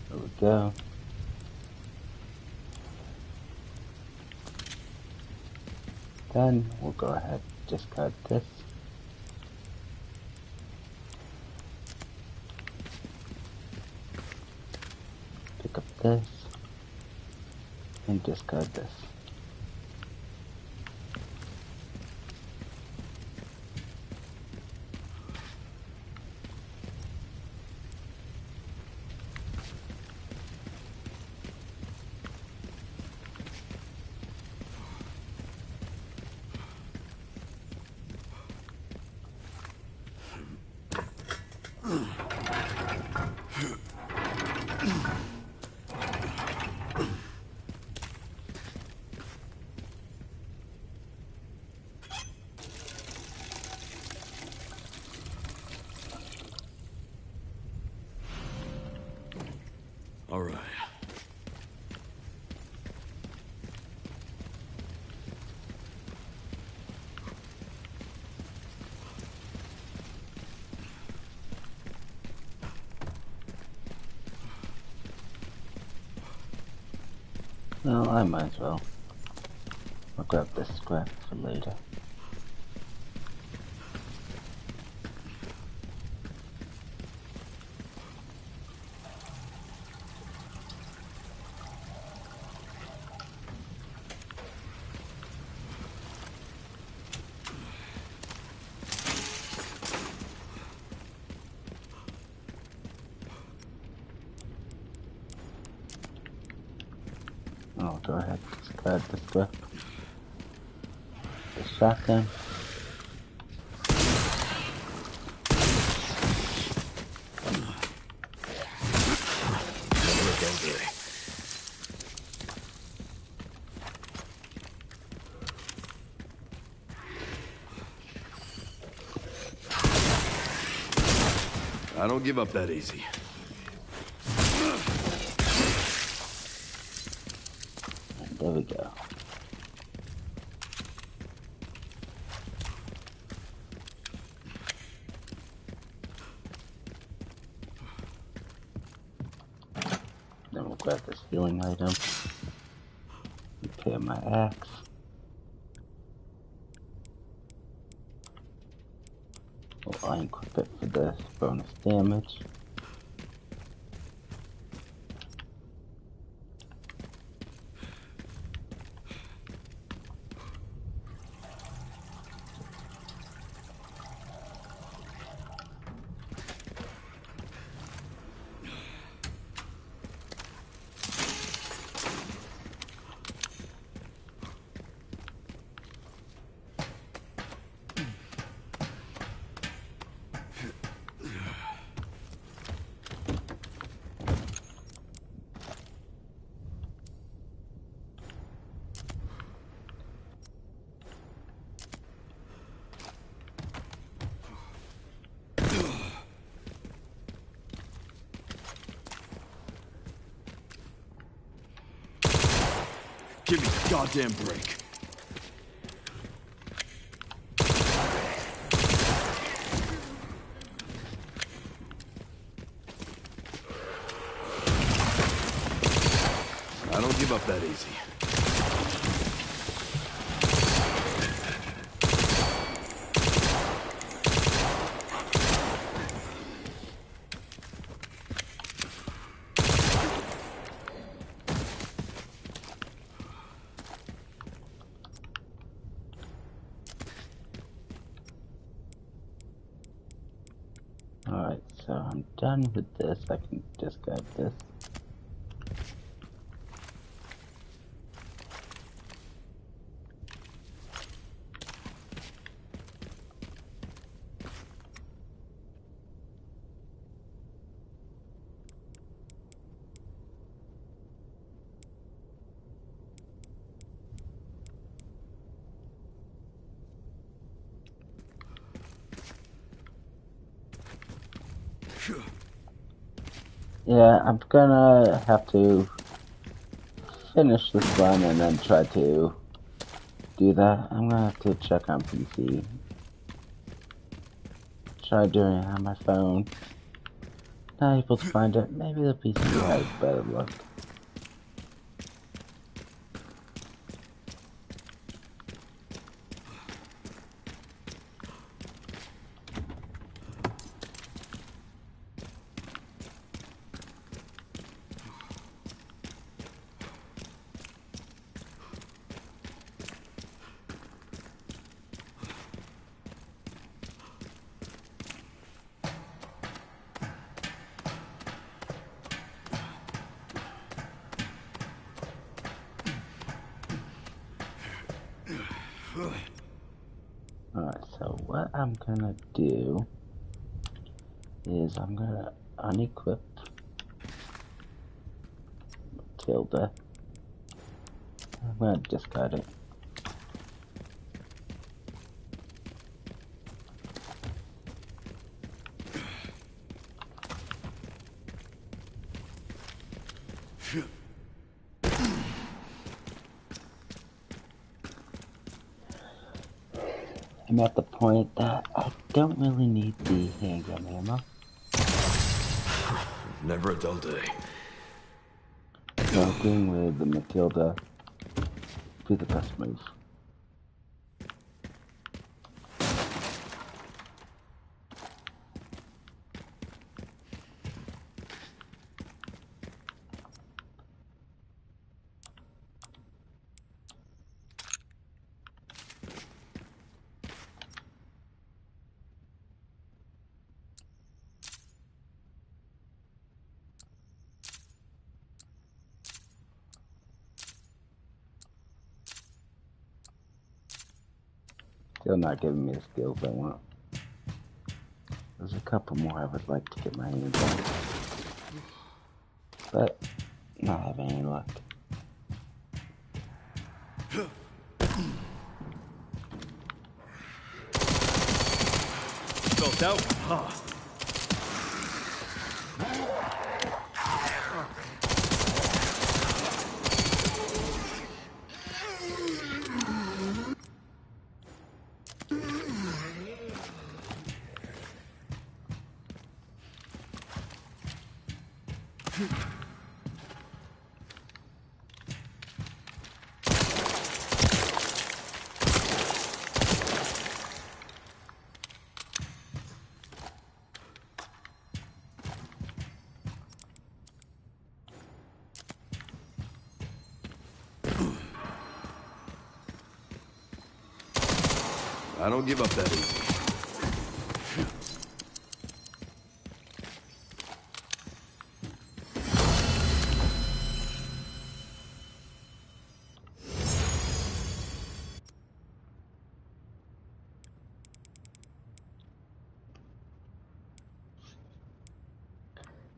There we go. Then we'll go ahead and discard this. Pick up this. And discard this. All right. Well, I might as well. I'll grab this scrap for later. I'll go ahead and discard the scrap. The shotgun. Never again, Gary. I don't give up that easy. And there we go. grab this healing item. Repair my axe. I equip it for this bonus damage. Give me a goddamn break. I don't give up that easy. Alright, so I'm done with this. I can discard this. Yeah, I'm gonna have to finish this run and then try to do that. I'm gonna have to check on PC. Try doing it on my phone. Not able to find it. Maybe the PC has better luck. Alright, so what I'm gonna do is I'm gonna unequip Matilda. I'm gonna discard it. I'm at the point that I don't really need the handgun ammo. Never a dull day. So going with the Matilda be the best move. Still not giving me the skills I want. There's a couple more I would like to get my hands on, but not having any luck. Felt out, huh? I don't give up that easy.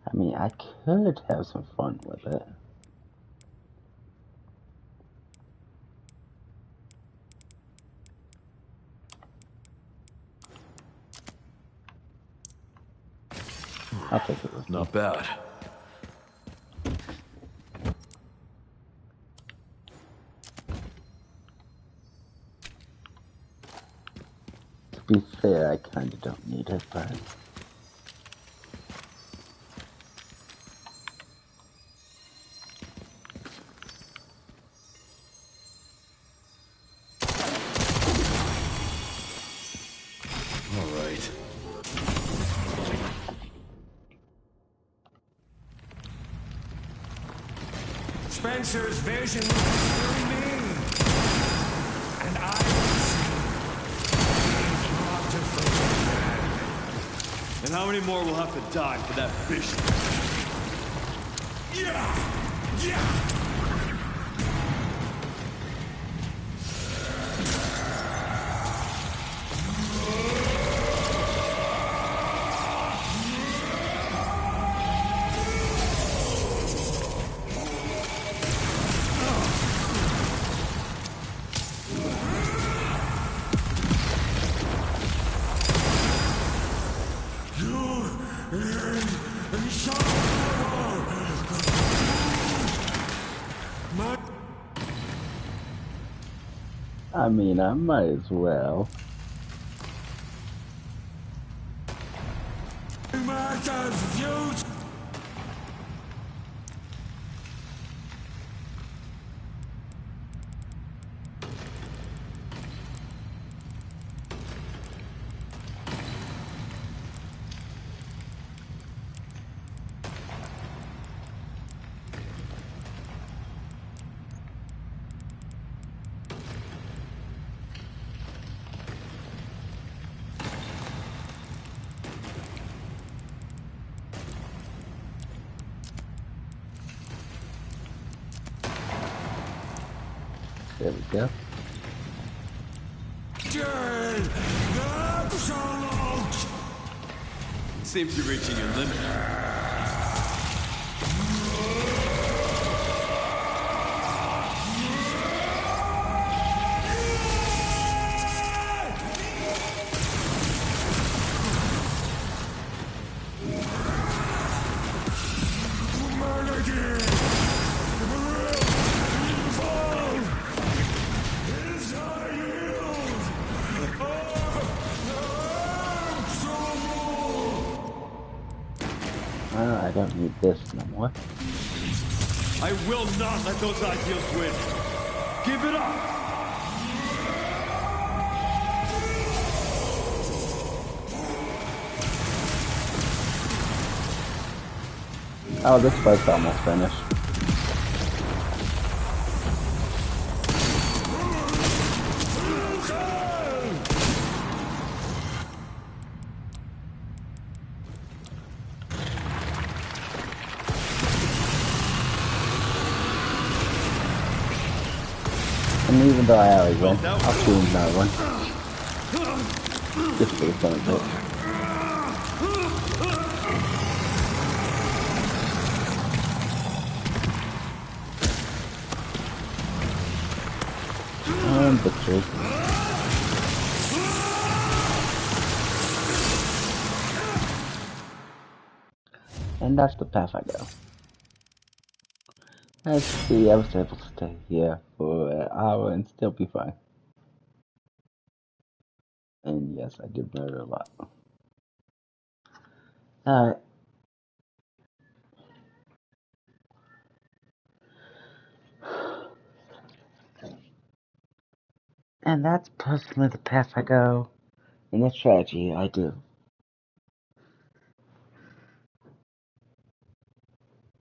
I mean, I could have some fun with it. I'll take it with me. Not bad. To be fair, I kinda don't need it, but... All right. Spencer's vision was through me, and I will see. He's brought to fruition. And how many more will have to die for that vision? Yeah! Yeah! I mean, I might as well. There we go. Seems you're reaching your limit. I don't need this no more. I will not let those ideals win. Give it up! Oh, this fight's almost finished. And even though I already win, I'll do another one. Just for the fun of it. And victory. And that's the path I go. Let's see, I was able to stay here for an hour and still be fine. And yes, I did murder a lot. Alright. And that's personally the path I go. And the strategy I do.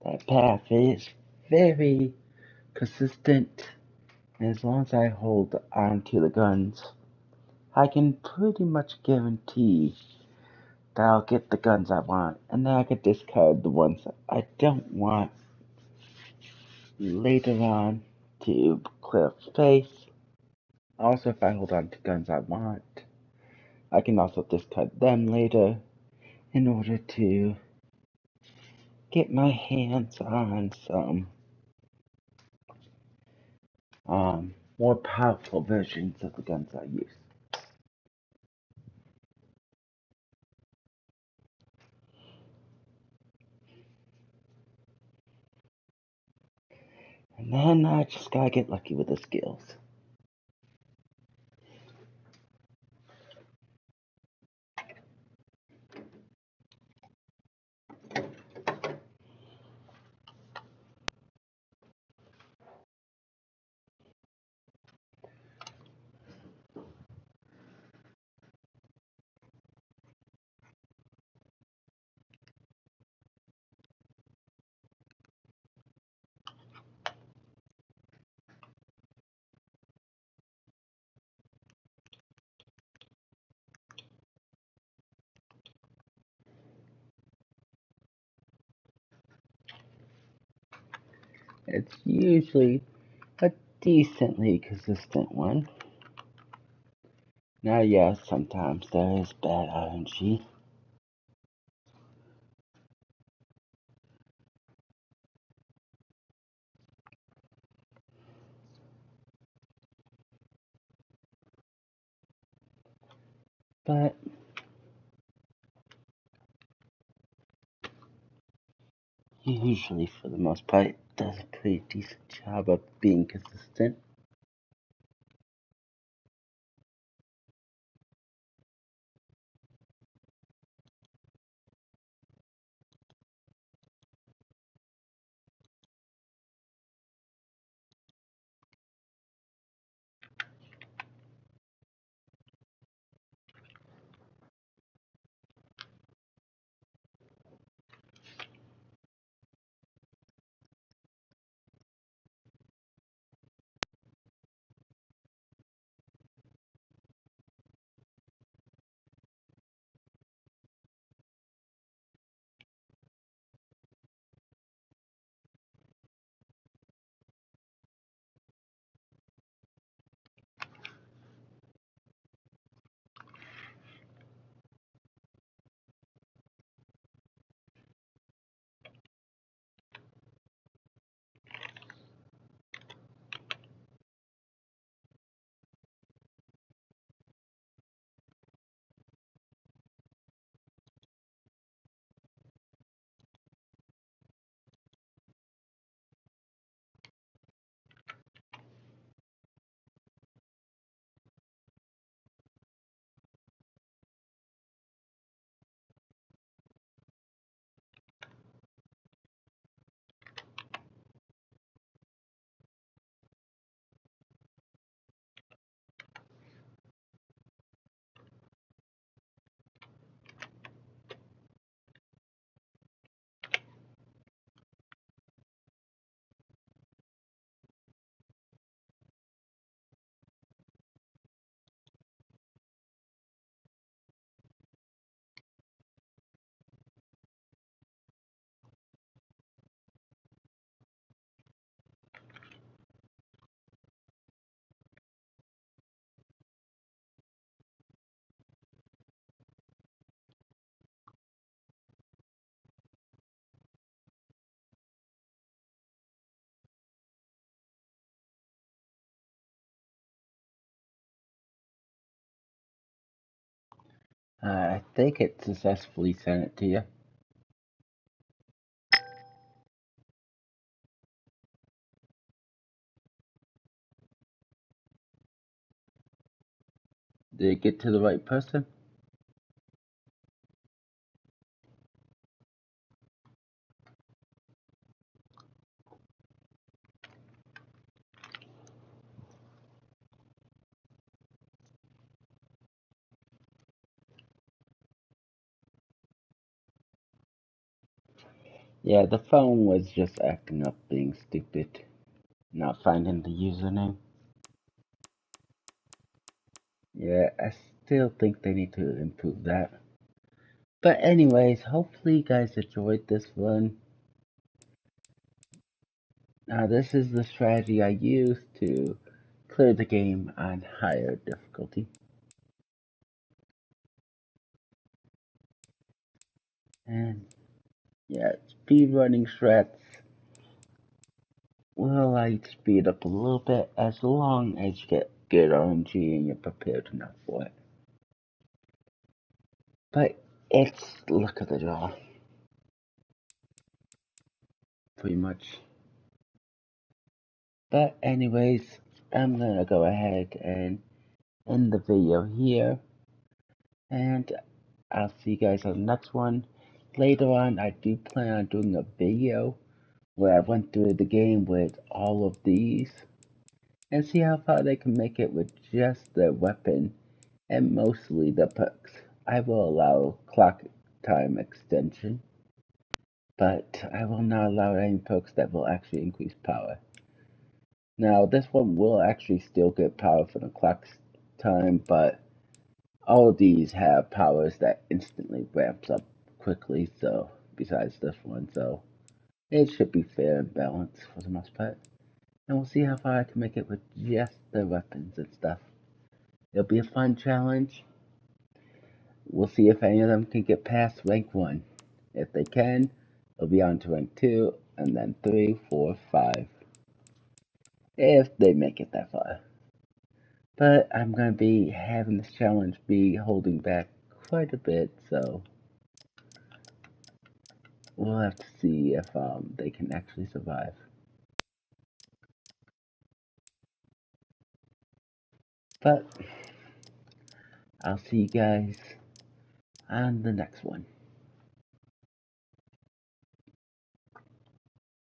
That path is very consistent. And as long as I hold on to the guns I can pretty much guarantee that I'll get the guns I want, and then I can discard the ones I don't want later on to clear up space. Also, if I hold on to guns I want, I can also discard them later in order to get my hands on some more powerful versions of the guns I use. And then I just gotta get lucky with the skills. It's usually a decently consistent one. Now, yes, sometimes there is bad RNG, but usually, for the most part, it does a pretty decent job of being consistent. I think it successfully sent it to you. Did it get to the right person? Yeah, the phone was just acting up, being stupid, not finding the username. Yeah, I still think they need to improve that. But anyways, hopefully you guys enjoyed this one. Now this is the strategy I used to clear the game on higher difficulty. And yeah, speed running strats will like speed up a little bit as long as you get good RNG and you're prepared enough for it. But it's luck of the draw, pretty much. But anyways, I'm gonna go ahead and end the video here, and I'll see you guys on the next one. Later on, I do plan on doing a video where I went through the game with all of these and see how far they can make it with just their weapon and mostly the perks. I will allow clock time extension, but I will not allow any perks that will actually increase power. Now, this one will actually still get power for the clock time, but all of these have powers that instantly ramps up quickly, so besides this one, so it should be fair and balanced for the most part. And we'll see how far I can make it with just the weapons and stuff. It'll be a fun challenge. We'll see if any of them can get past rank 1. If they can, it'll be on to rank 2, and then 3, 4, 5. If they make it that far. But I'm going to be having this challenge be holding back quite a bit, so we'll have to see if they can actually survive. But I'll see you guys on the next one.